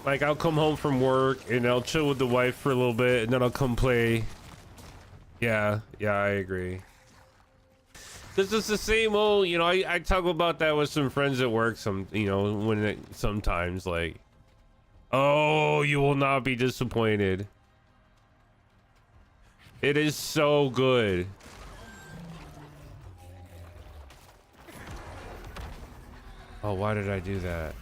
Like, I'll come home from work and I'll chill with the wife for a little bit and then I'll come play. Yeah, I agree. This is the same old, you know, I talk about that with some friends at work, sometimes, like, oh, you will not be disappointed. It is so good. Oh, why did I do that?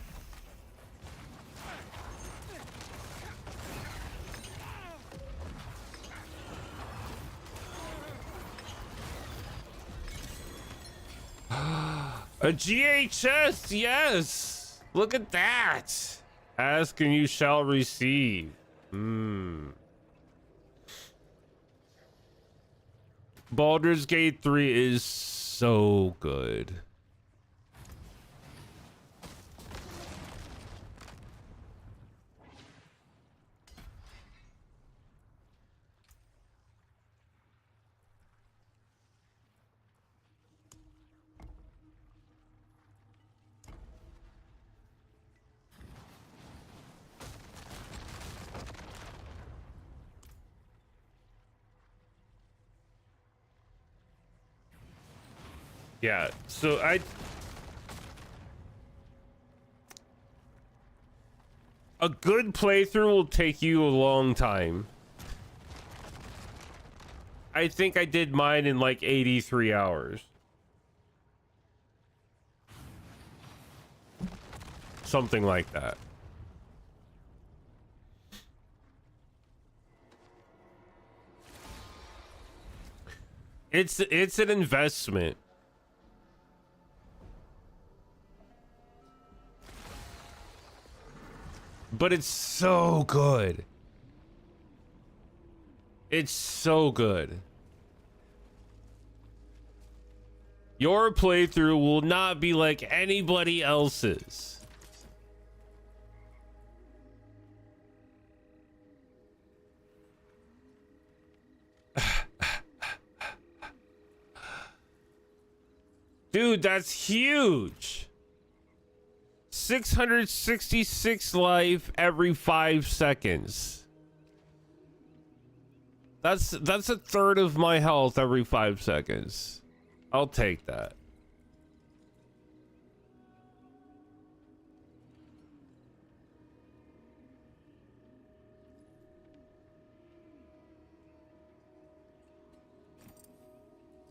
A GHS, yes. Look at that. Ask and you shall receive. Baldur's Gate 3 is so good. Yeah, so a good playthrough will take you a long time. I think I did mine in like 83 hours. Something like that. It's an investment. But it's so good. It's so good. Your playthrough will not be like anybody else's. Dude, that's huge. 666 life every 5 seconds. That's a third of my health every 5 seconds. I'll take that.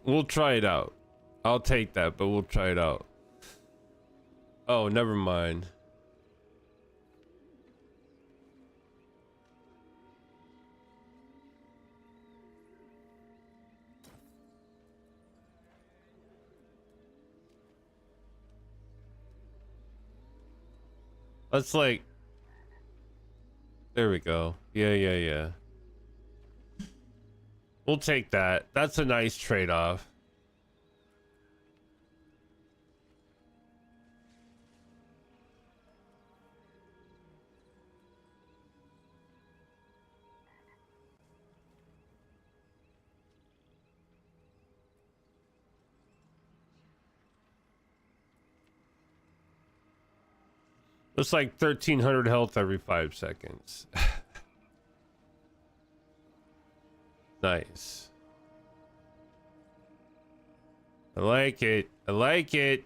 We'll try it out. I'll take that, but we'll try it out. Oh, never mind. Let's like... There we go. Yeah. We'll take that. That's a nice trade-off. It's like 1,300 health every 5 seconds. Nice. I like it. I like it.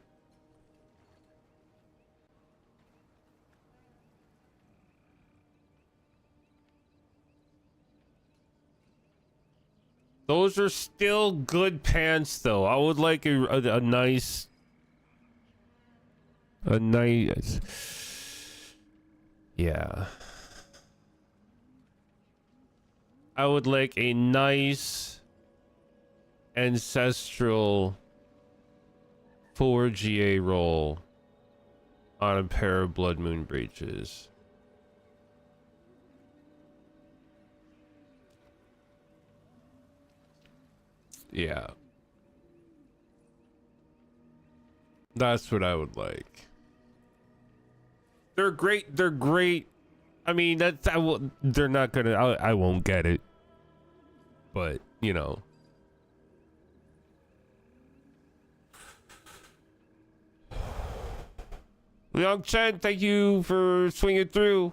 Those are still good pants, though. I would like a nice... Yeah. I would like a nice ancestral 4GA roll on a pair of Blood Moon breeches. Yeah. That's what I would like. They're great. They're great. I mean, that's they're not gonna. I won't get it. But you know. Leon Chen, thank you for swinging through.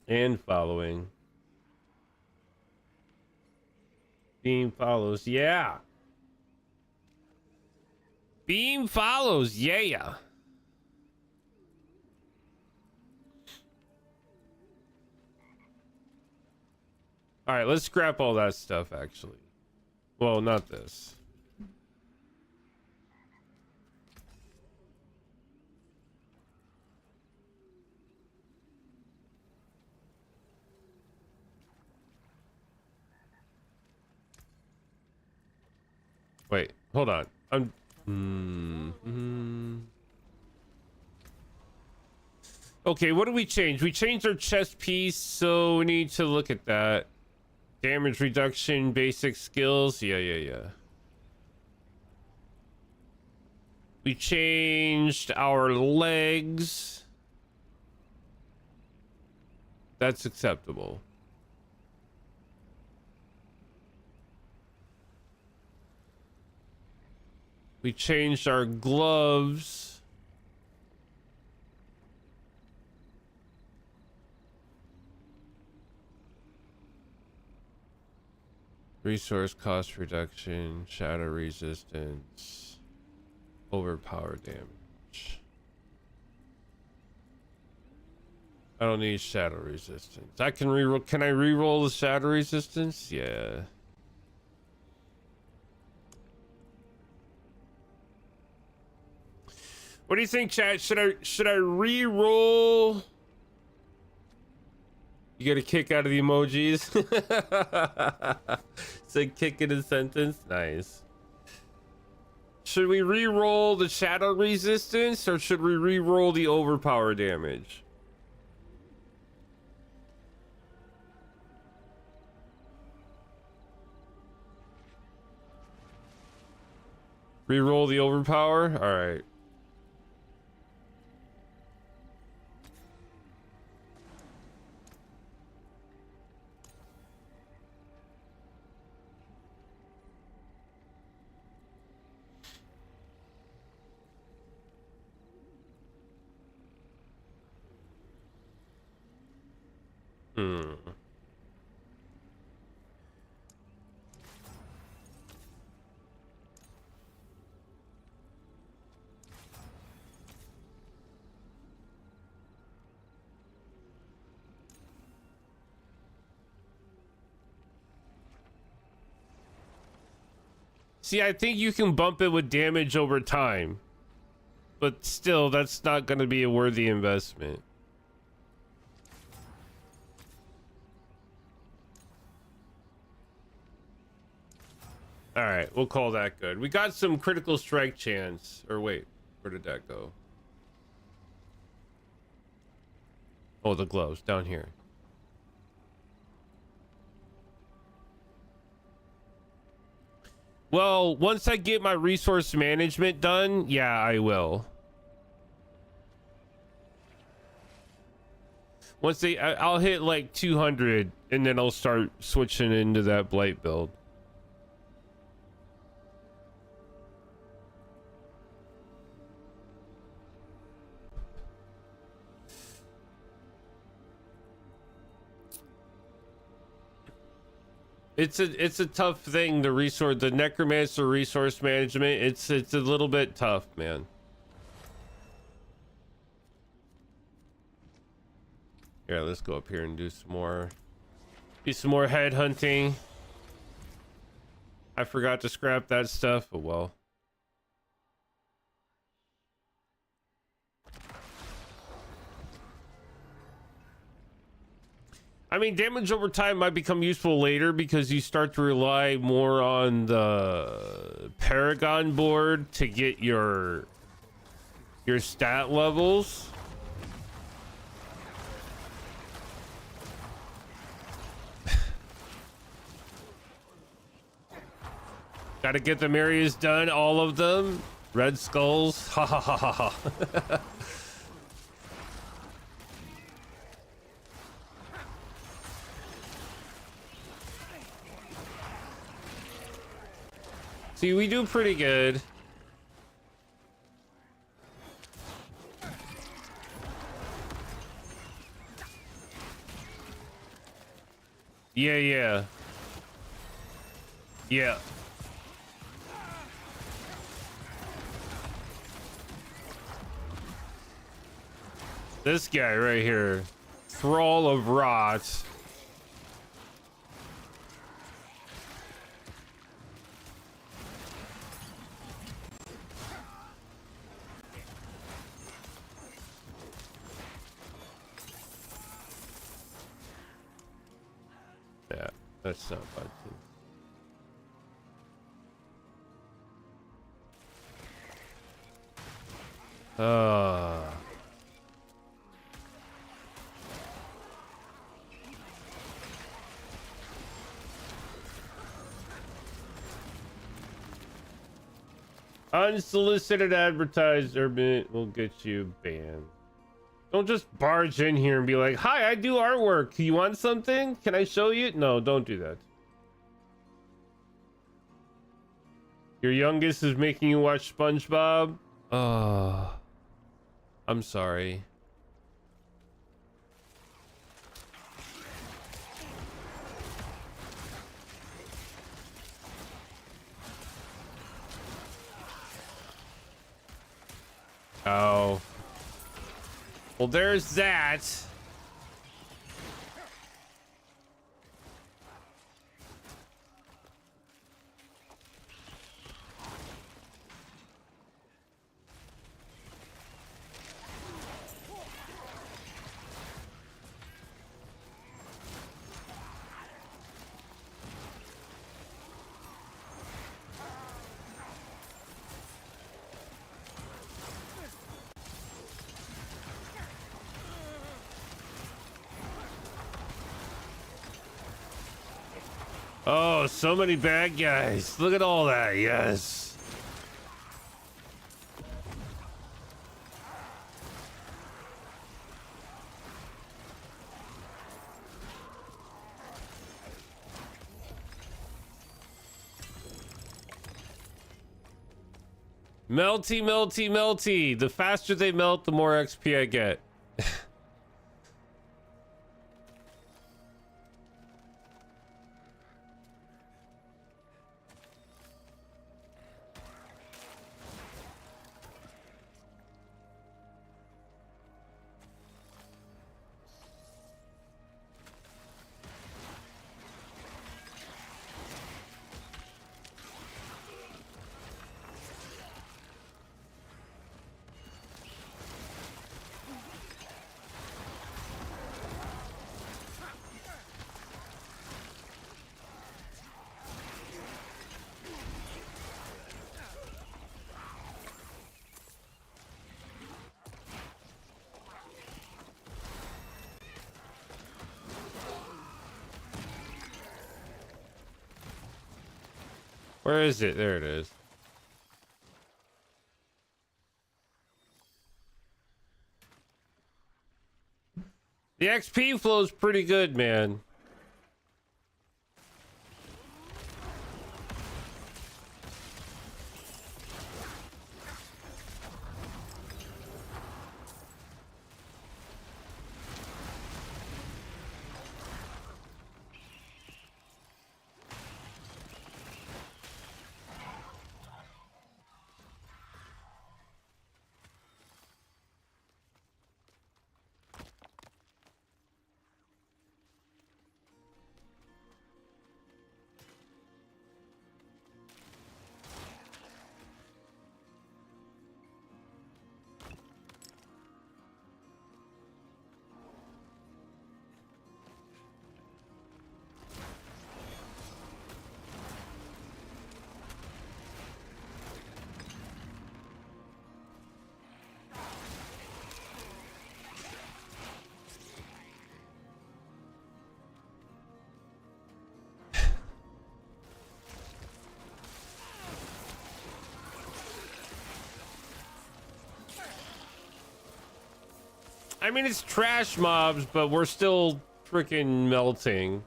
And following. Beam follows, yeah. Beam follows, yeah. All right, let's scrap all that stuff, actually. Well, not this. Wait, hold on. Okay, what did we change? We changed our chest piece, so we need to look at that. Damage reduction, basic skills. Yeah. We changed our legs. That's acceptable. We changed our gloves. Resource cost reduction, shadow resistance, overpower damage. I don't need shadow resistance. I can reroll. Can I reroll the shadow resistance? Yeah. What do you think, chat? Should I re-roll? You get a kick out of the emojis. It's a kick in a sentence. Nice. Should we re-roll the shadow resistance or should we re-roll the overpower damage? Re-roll the overpower? All right. Hmm. See, I think you can bump it with damage over time, but still, that's not going to be a worthy investment. All right, we'll call that good. We got some critical strike chance. Or wait, where did that go? Oh, the gloves down here. Well, once I get my resource management done, yeah, I will. Once I'll hit like 200 and then I'll start switching into that blight build. It's a tough thing, the necromancer resource management. It's a little bit tough, man. Yeah, let's go up here and do some more head hunting. I forgot to scrap that stuff, but well. I mean, damage over time might become useful later because you start to rely more on the Paragon board to get your stat levels. Gotta get the areas done, all of them. Red skulls. Ha ha ha ha ha. See, we do pretty good. Yeah. This guy right here. Thrall of Rot. Yeah, that's not bad. Unsolicited advertisement will get you banned. Don't just barge in here and be like, hi, I do artwork. You want something? Can I show you? No, don't do that. Your youngest is making you watch SpongeBob? I'm sorry. Oh. Well, there's that. Oh, so many bad guys. Look at all that. Yes. Melty, melty, melty. The faster they melt, the more XP I get. Where is it? There it is. The XP flow is pretty good, man. I mean, it's trash mobs, but we're still freaking melting.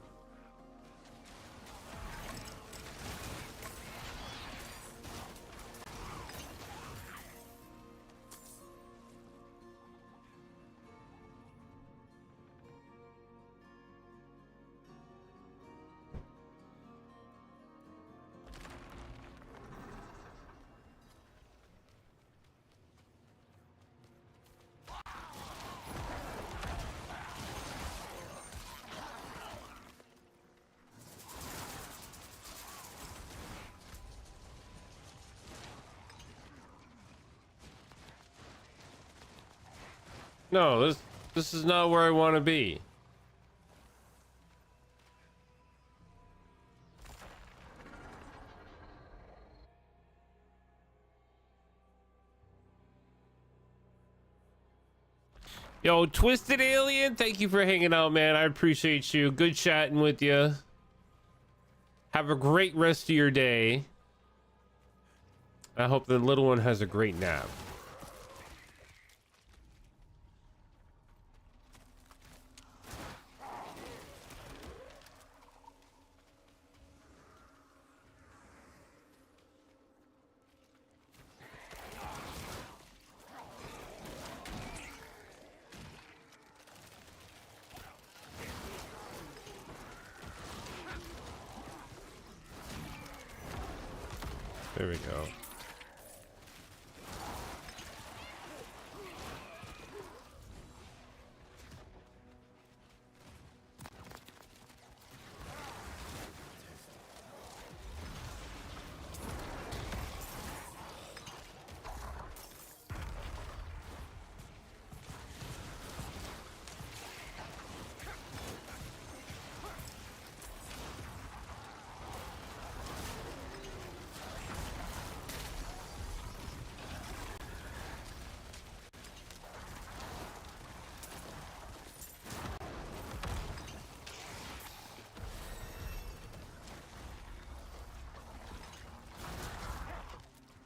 No, this is not where I want to be. Yo, Twisted Alien, thank you for hanging out, man. I appreciate you. Good chatting with you. Have a great rest of your day. I hope the little one has a great nap. There we go.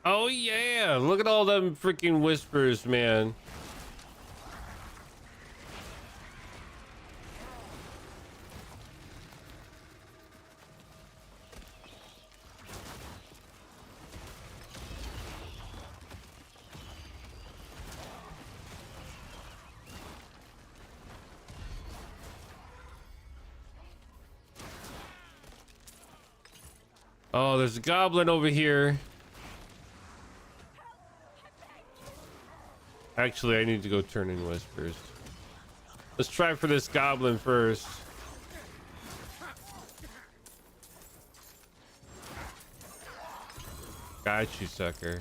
Oh yeah, look at all them freaking whispers, man. Oh, there's a goblin over here. Actually, I need to go turn in whispers. Let's try for this goblin first. Got you, sucker.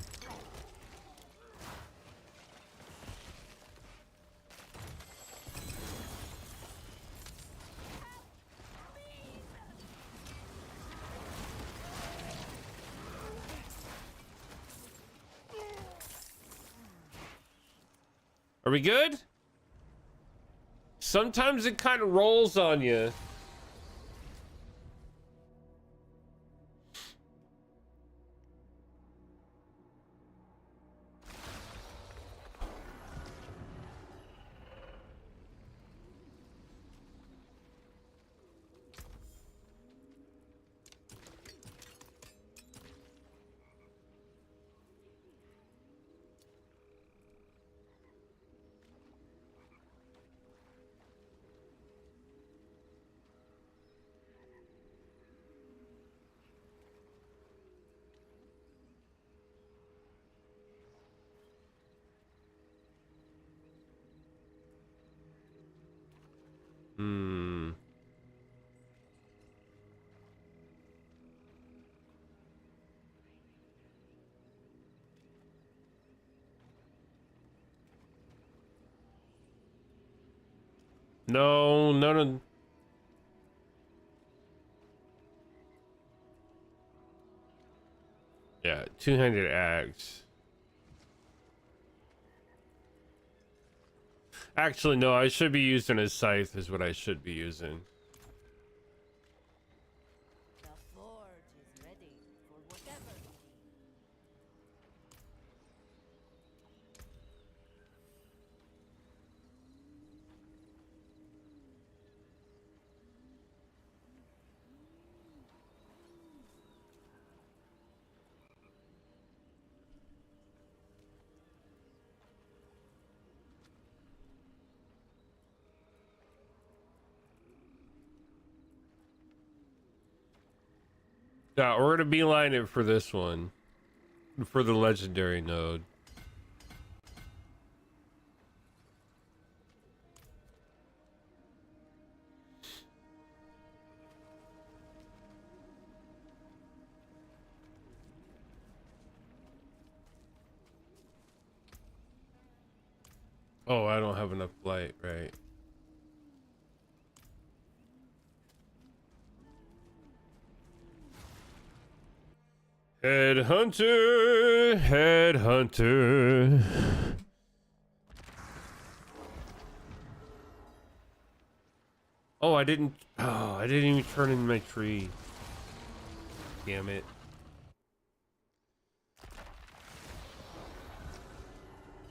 Are we good? Sometimes it kind of rolls on you. Hmm. No, none of. Yeah, 200 axe. Actually, no, I should be using a scythe is what I should be using. The forge is ready for whatever you need. Yeah, we're gonna beeline it for this one. For the legendary node. Oh, I don't have enough light, right? Headhunter, headhunter. Oh, I didn't. Oh, I didn't even turn in my tree. Damn it.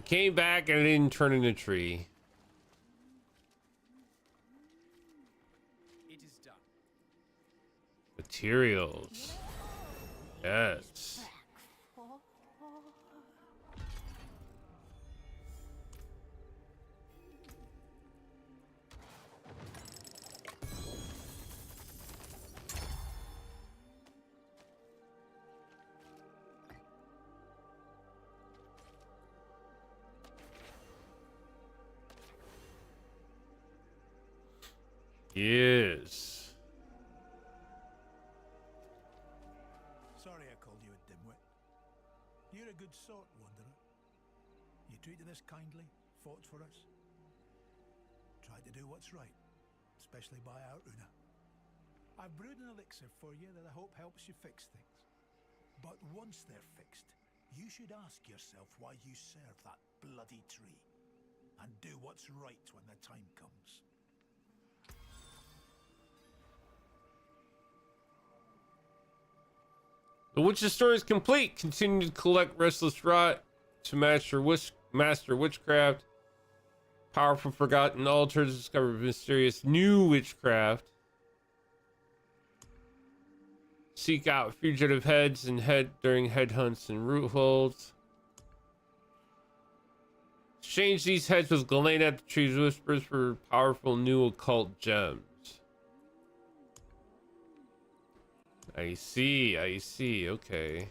Came back and I didn't turn in a tree. It is done. Materials. Yes. Yes. Sorry I called you a dimwit. You're a good sort, Wanderer. You treated us kindly, fought for us. Tried to do what's right, especially by our Una. I've brewed an elixir for you that I hope helps you fix things. But once they're fixed, you should ask yourself why you serve that bloody tree. And do what's right when the time comes. The witch's story is complete. Continue to collect restless rot to master witchcraft. Powerful forgotten altars, discover mysterious new witchcraft. Seek out fugitive heads and head during headhunts and root holds. Exchange these heads with Ghislaine at the tree's whispers for powerful new occult gems. I see, okay.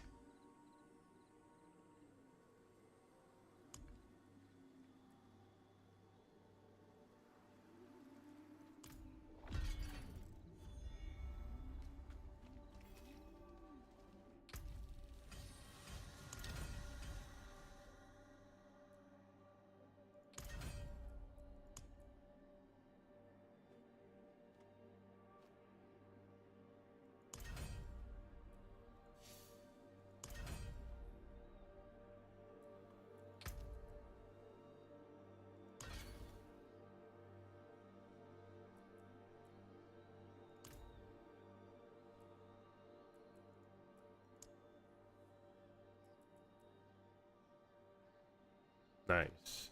Nice.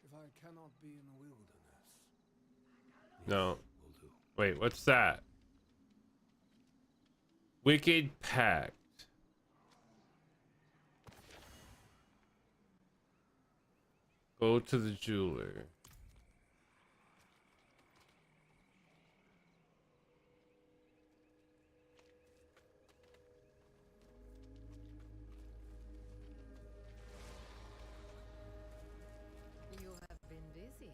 If I cannot be in the wilderness, No. will do. Wait, what's that? Wicked Pact. Go to the jeweler. You have been busy.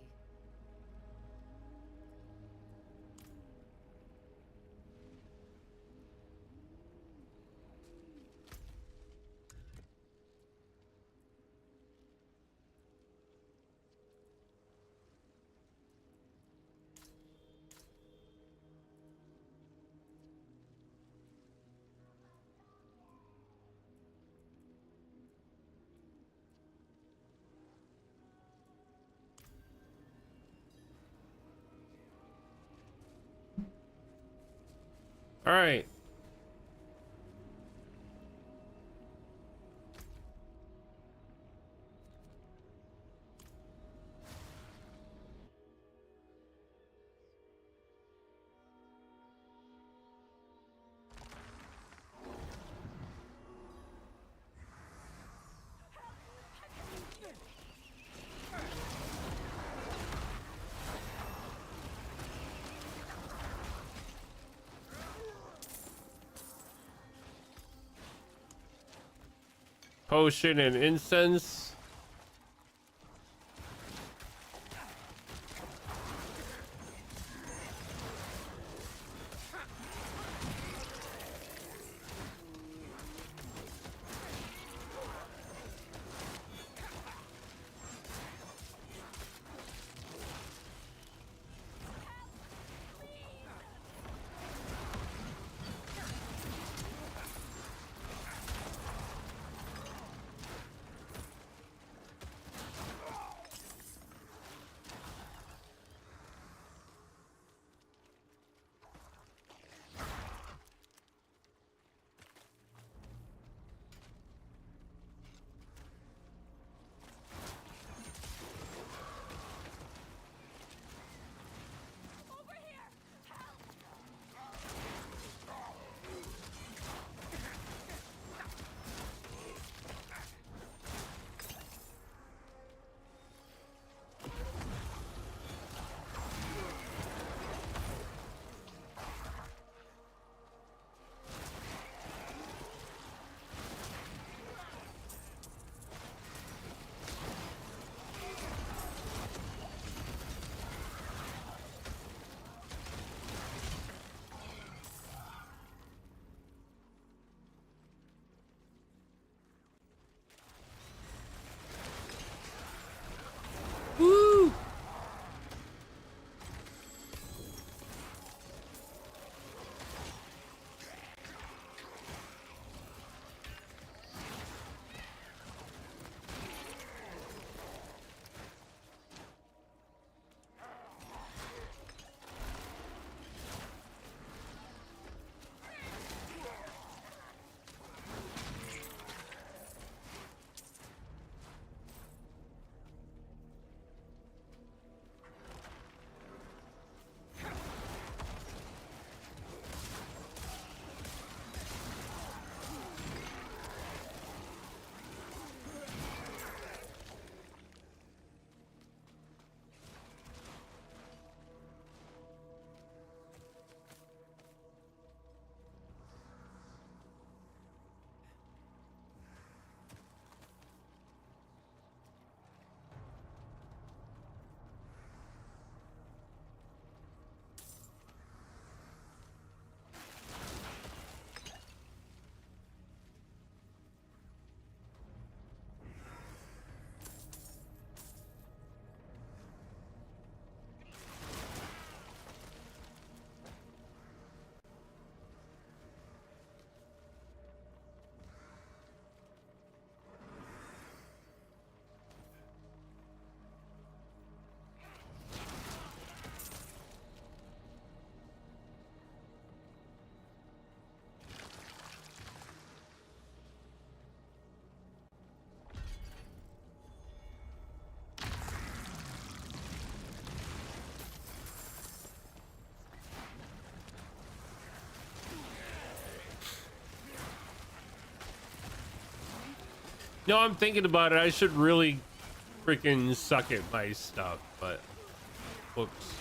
All right. Potion and incense. No, I'm thinking about it. I should really freaking suck at my stuff, but whoops.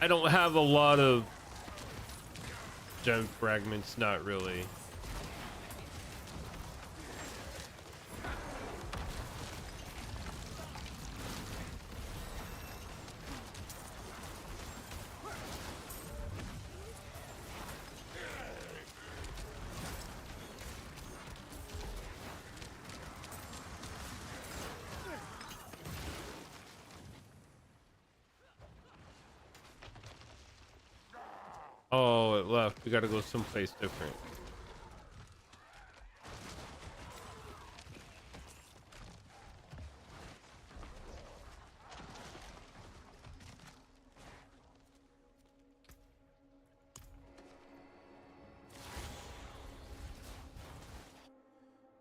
I don't have a lot of gem fragments, not really. Oh, it left. We gotta go someplace different.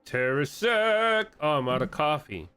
Terrasec! Oh, I'm out of coffee.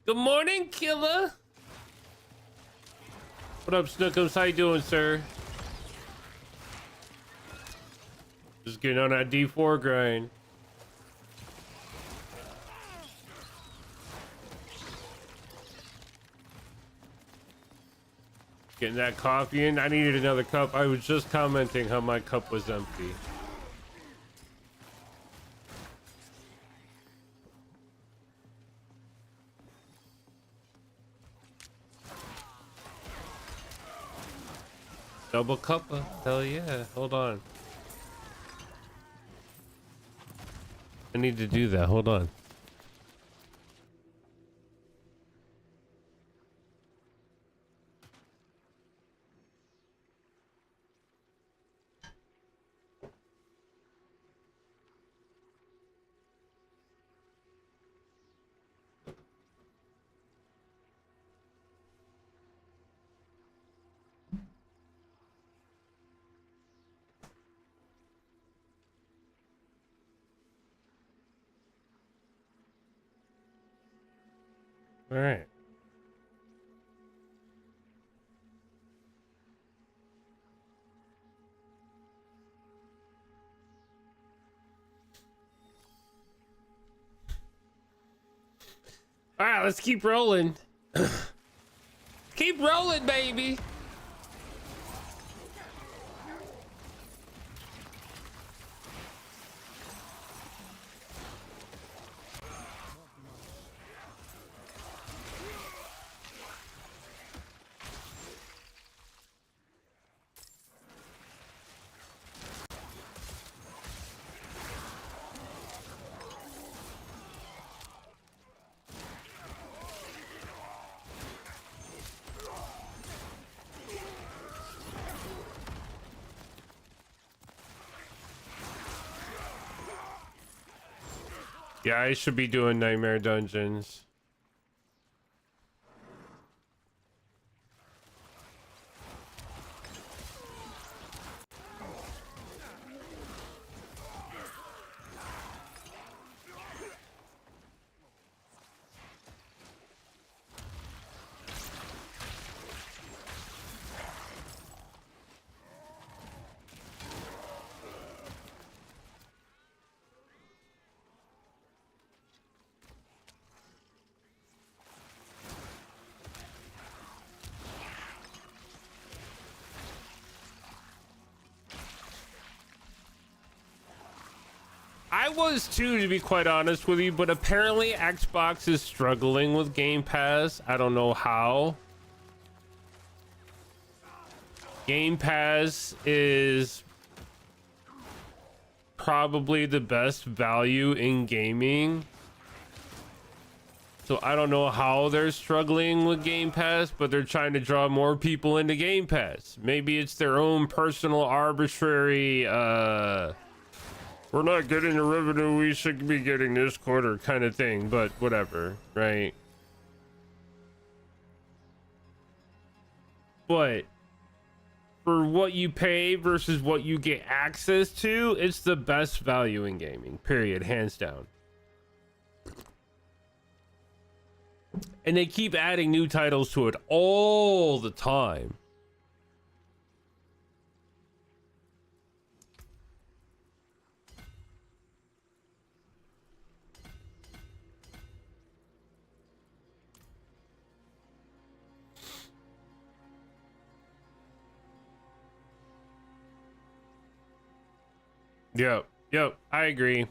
Good morning, killer. What up, Snookums? How you doing, sir? Just getting on that D4 grind. Getting that coffee in. I needed another cup. I was just commenting how my cup was empty. Double cuppa. Hell yeah. Hold on. I need to do that. Hold on. All right. All right, let's keep rolling. Keep rolling, baby. Yeah, I should be doing nightmare dungeons. I was too, to be quite honest with you, but apparently Xbox is struggling with Game Pass. I don't know how. Game Pass is probably the best value in gaming. So I don't know how they're struggling with Game Pass, but they're trying to draw more people into Game Pass. Maybe it's their own personal arbitrary, we're not getting the revenue we should be getting this quarter kind of thing, but whatever, right? But for what you pay versus what you get access to, it's the best value in gaming, period, hands down. And they keep adding new titles to it all the time. Yep, I agree.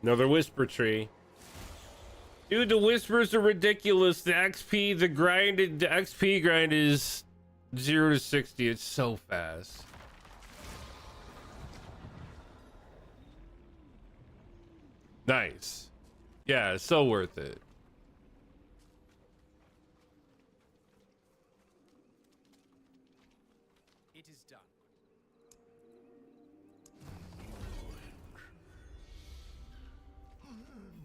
Another whisper tree. Dude, the whispers are ridiculous. The XP, the XP grind is 0 to 60. It's so fast. Nice. Yeah, it's so worth it. It is done.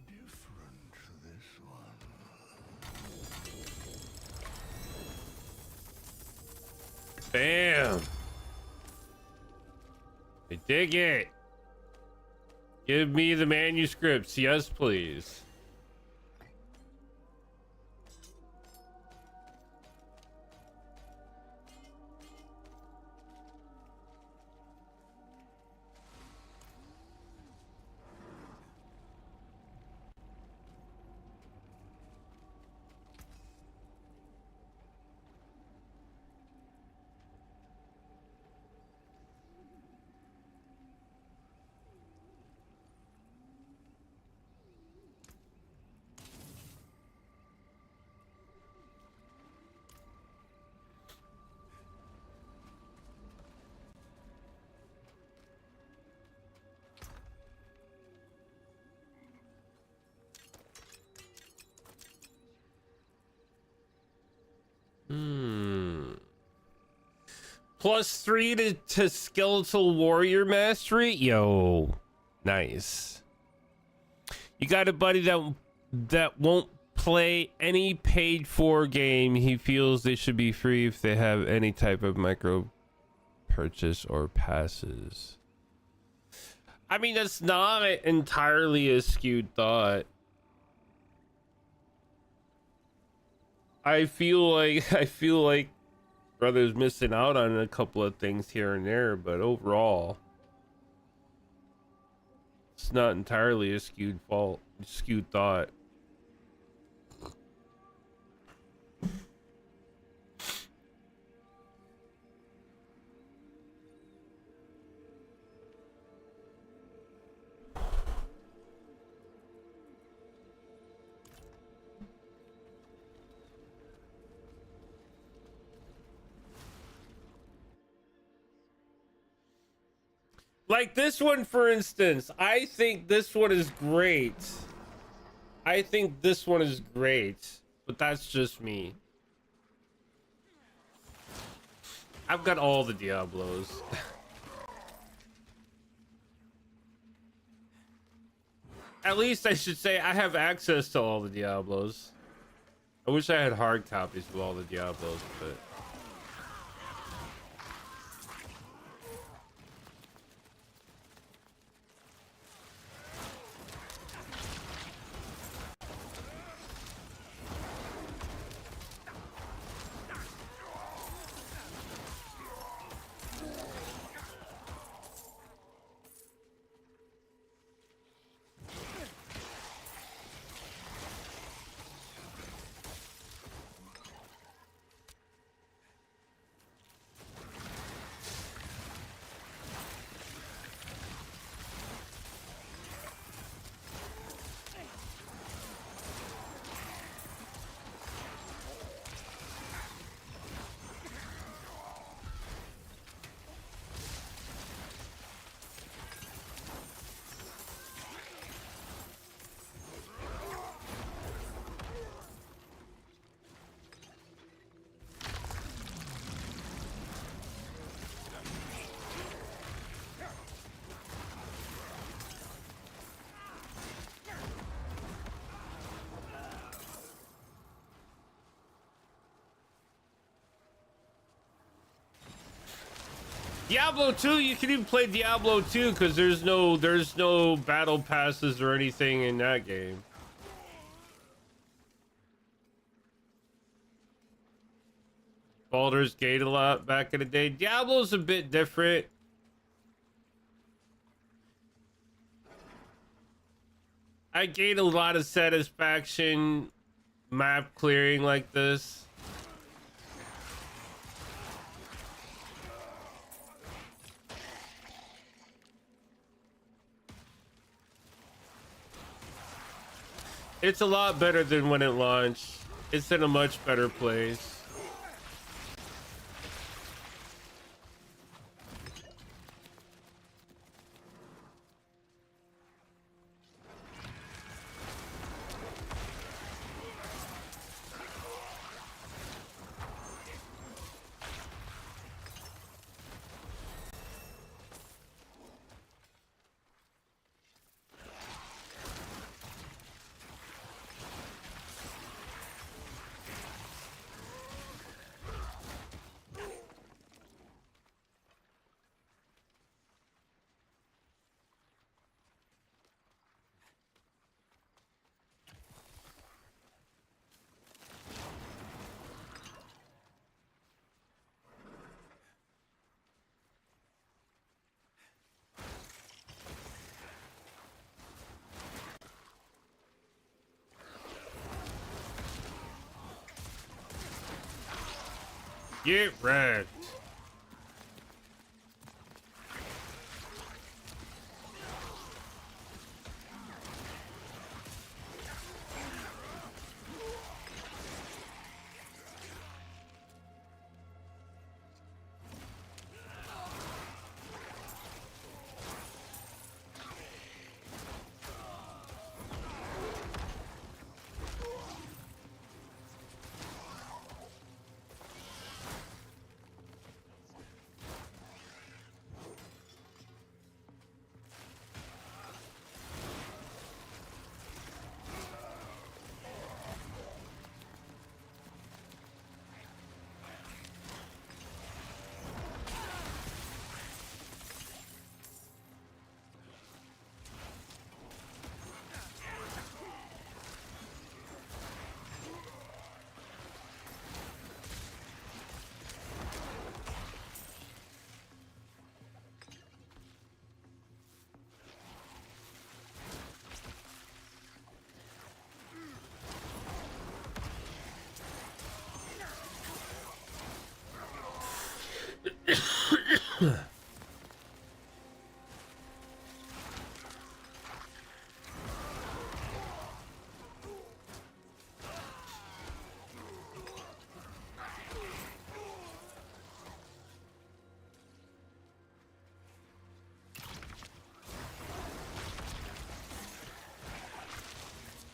Different this one. Bam. I dig it. Give me the manuscripts. Yes, please. +3 to skeletal warrior mastery. Yo, nice. You got a buddy that won't play any paid for game. He feels they should be free if they have any type of micro purchase or passes. I mean, that's not entirely a skewed thought. I feel like brother's missing out on a couple of things here and there, but overall, it's not entirely a skewed thought. Like this one, for instance, I think this one is great. But that's just me. I've got all the Diablos. At least I should say I have access to all the Diablos. I wish I had hard copies of all the Diablos, but... Diablo 2, you can even play Diablo 2 because there's no battle passes or anything in that game. Baldur's Gate a lot back in the day. Diablo's a bit different. I gained a lot of satisfaction map clearing like this. It's a lot better than when it launched. It's in a much better place. Get wrecked.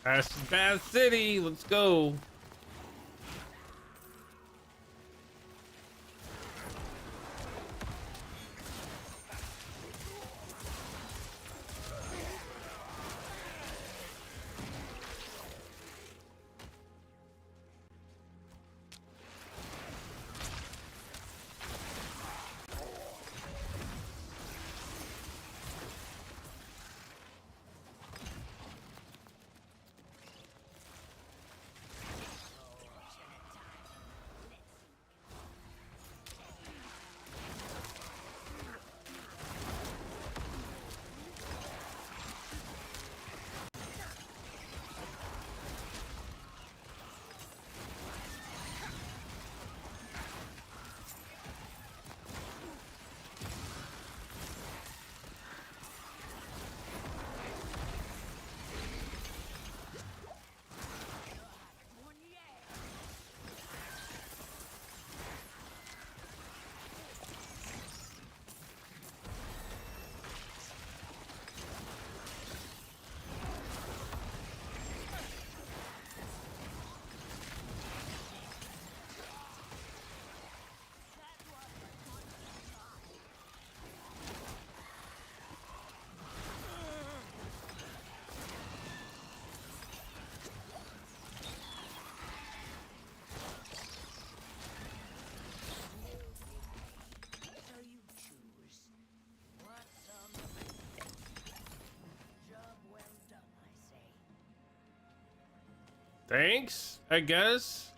Acid Bath City, let's go. Thanks, I guess.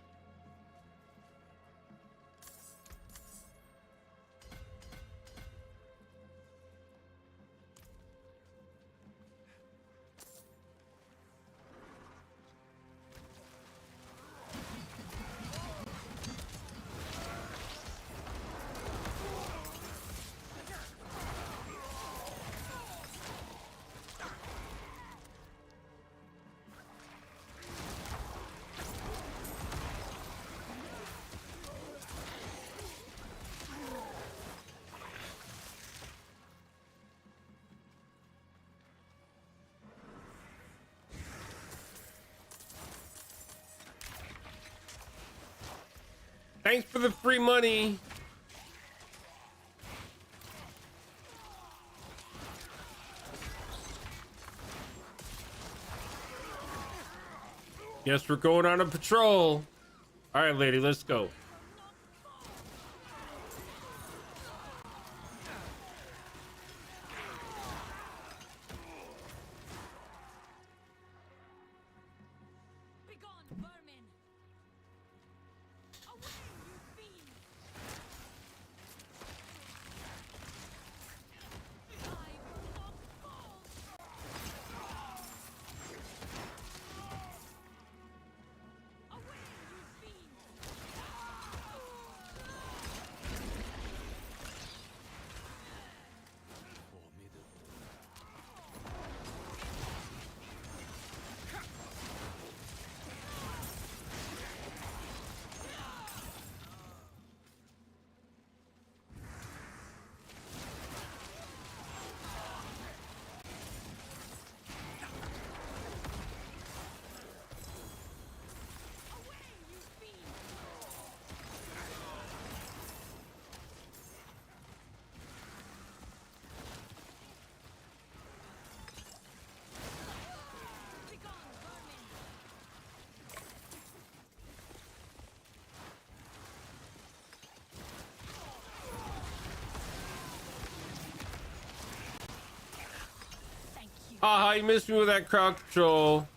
Thanks for the free money. Guess we're going on a patrol. All right, lady, let's go. Begone, vermin! Away, you fiend! I will not fall! Away, you fiend! Away, you fiend! Begone, vermin! Thank you. Haha, you missed me with that crowd control.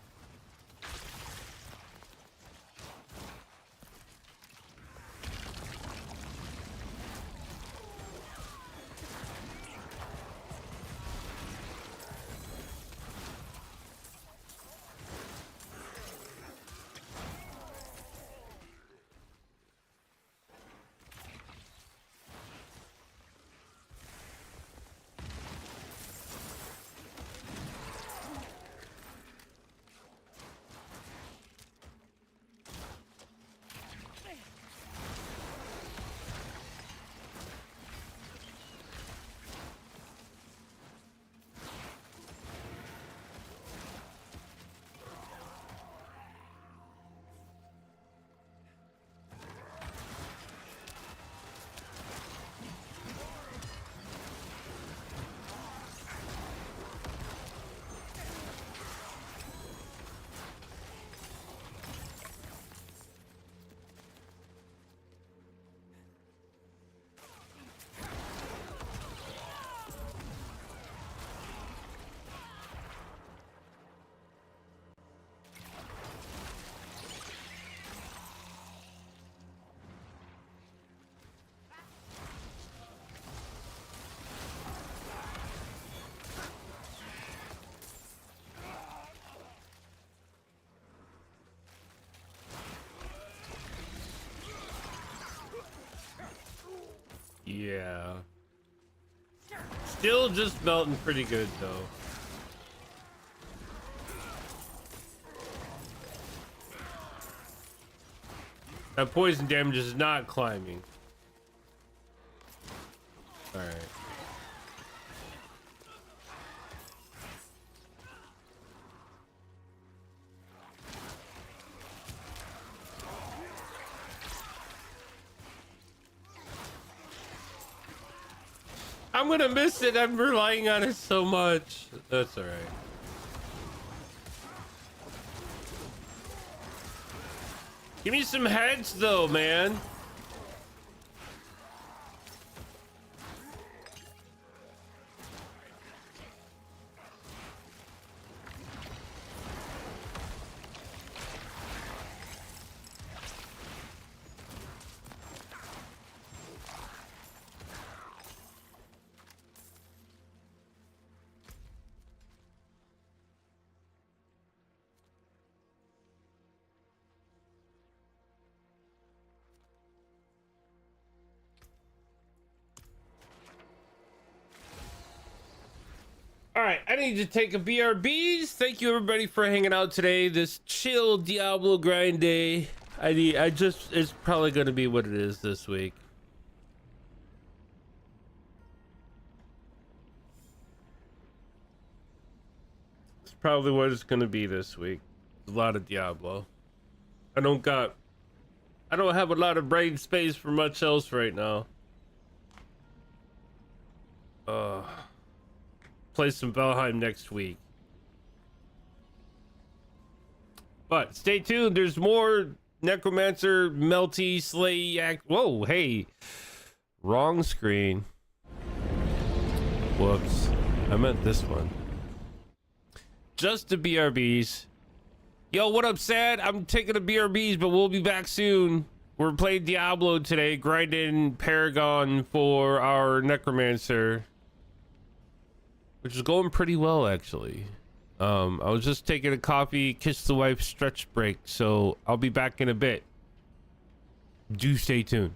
Yeah. Still just melting pretty good though. That poison damage is not climbing. All right. I'm gonna miss it. I'm relying on it so much. That's all right. Give me some heads though, man. All right, I need to take a BRBs. Thank you everybody for hanging out today. This chill Diablo grind day. It's probably gonna be what it is this week. It's probably what it's gonna be this week. A lot of Diablo. I don't have a lot of brain space for much else right now. Play some Valheim next week. But stay tuned. There's more Necromancer, Melty, Slay, Act. Whoa, hey. Wrong screen. Whoops. I meant this one. Just the BRBs. Yo, what up, Sad? I'm taking the BRBs, but we'll be back soon. We're playing Diablo today, grinding Paragon for our Necromancer, which is going pretty well, actually. I was just taking a coffee, kiss the wife, stretch break, so I'll be back in a bit. Do stay tuned.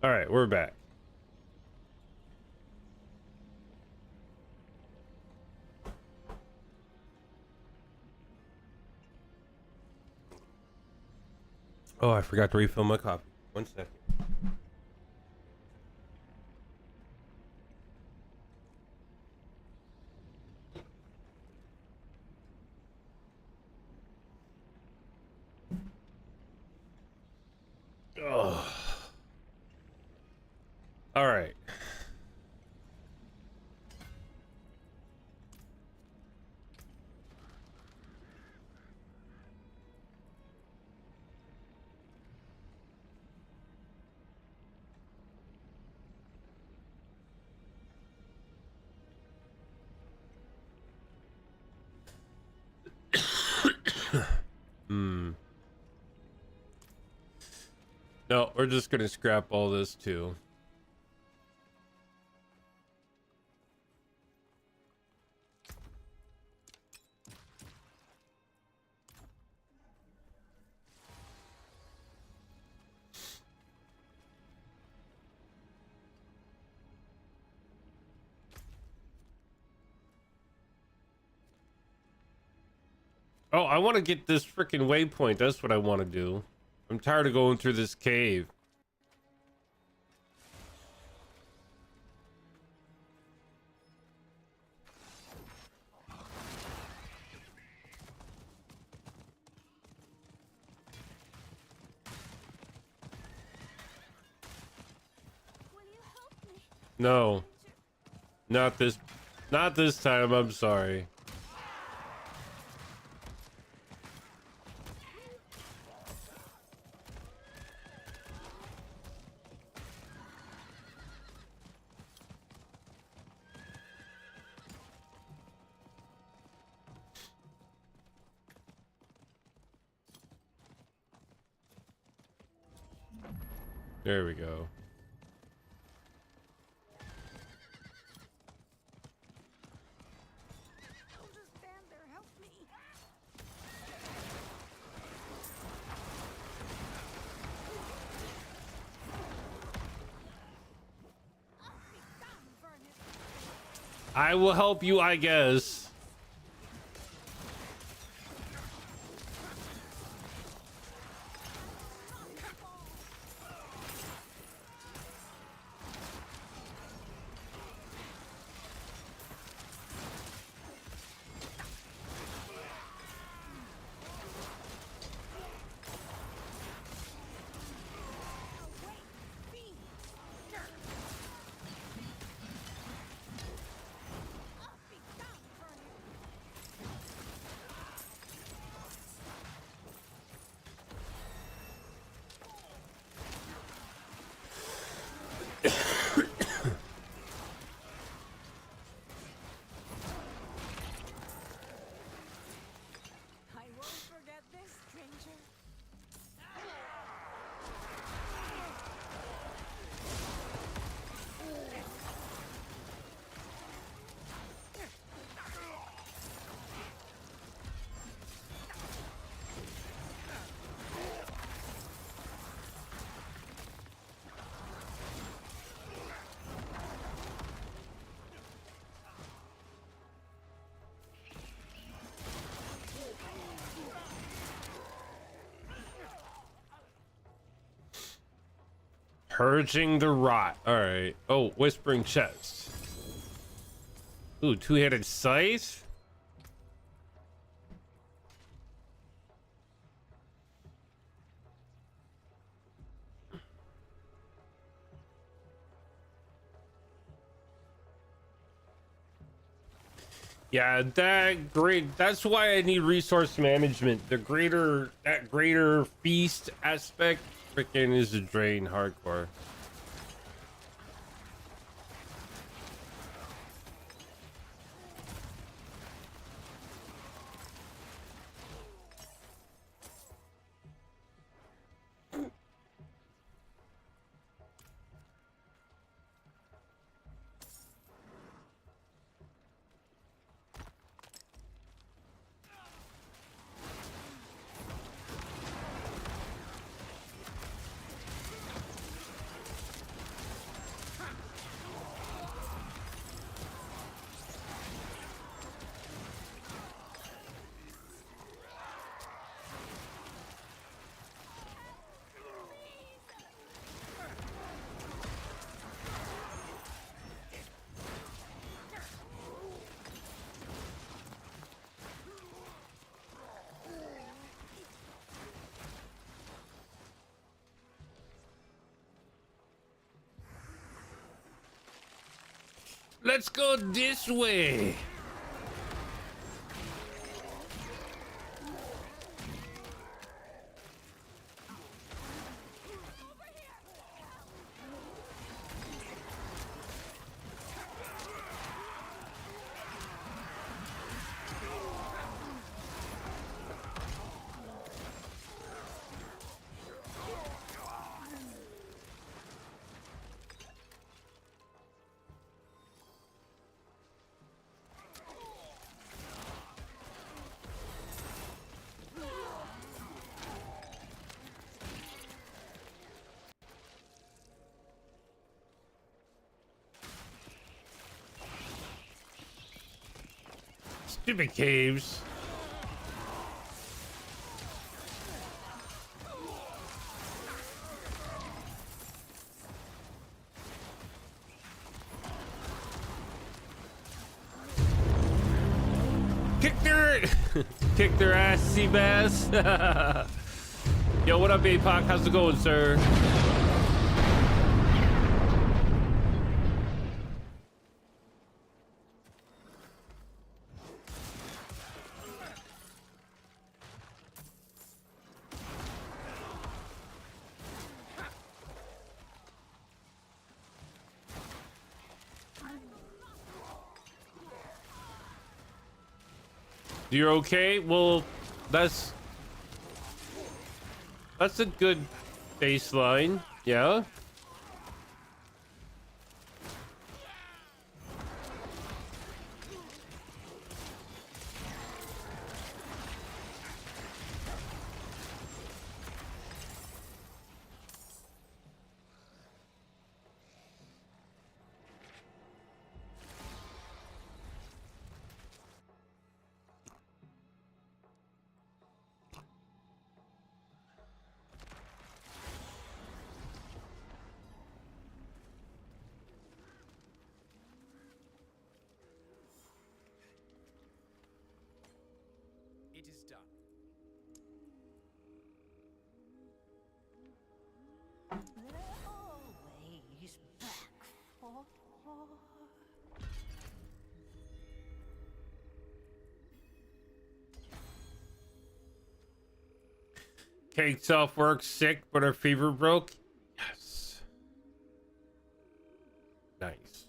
All right, we're back. Oh, I forgot to refill my coffee. 1 second. Oh. All right. Hmm. No, we're just gonna scrap all this too. Oh, I want to get this freaking waypoint. That's what I want to do. I'm tired of going through this cave. Will you help me? No, not this time. I'm sorry. There we go. I'll just stand there. Help me. I'll be done, Vernon. I will help you, I guess. I won't forget this, stranger. Purging the rot. All right. Oh, whispering chest. Ooh, two-handed scythe. Yeah, that's why I need resource management. That greater feast aspect freaking is a drain hardcore. Let's go this way. Stupid caves. Kick their kick their ass, Seabass. Yo, what up, APOC? How's it going, sir? You're okay? Well, that's a good baseline. Yeah. It is done. Always back for. Cake self work sick, but her fever broke. Yes. Nice.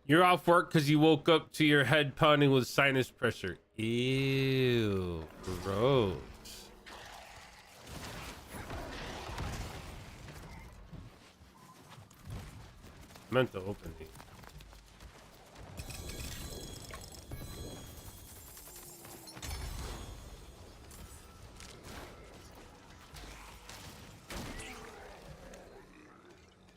You're off work because you woke up to your head pounding with sinus pressure. Ew, gross. Meant to open it.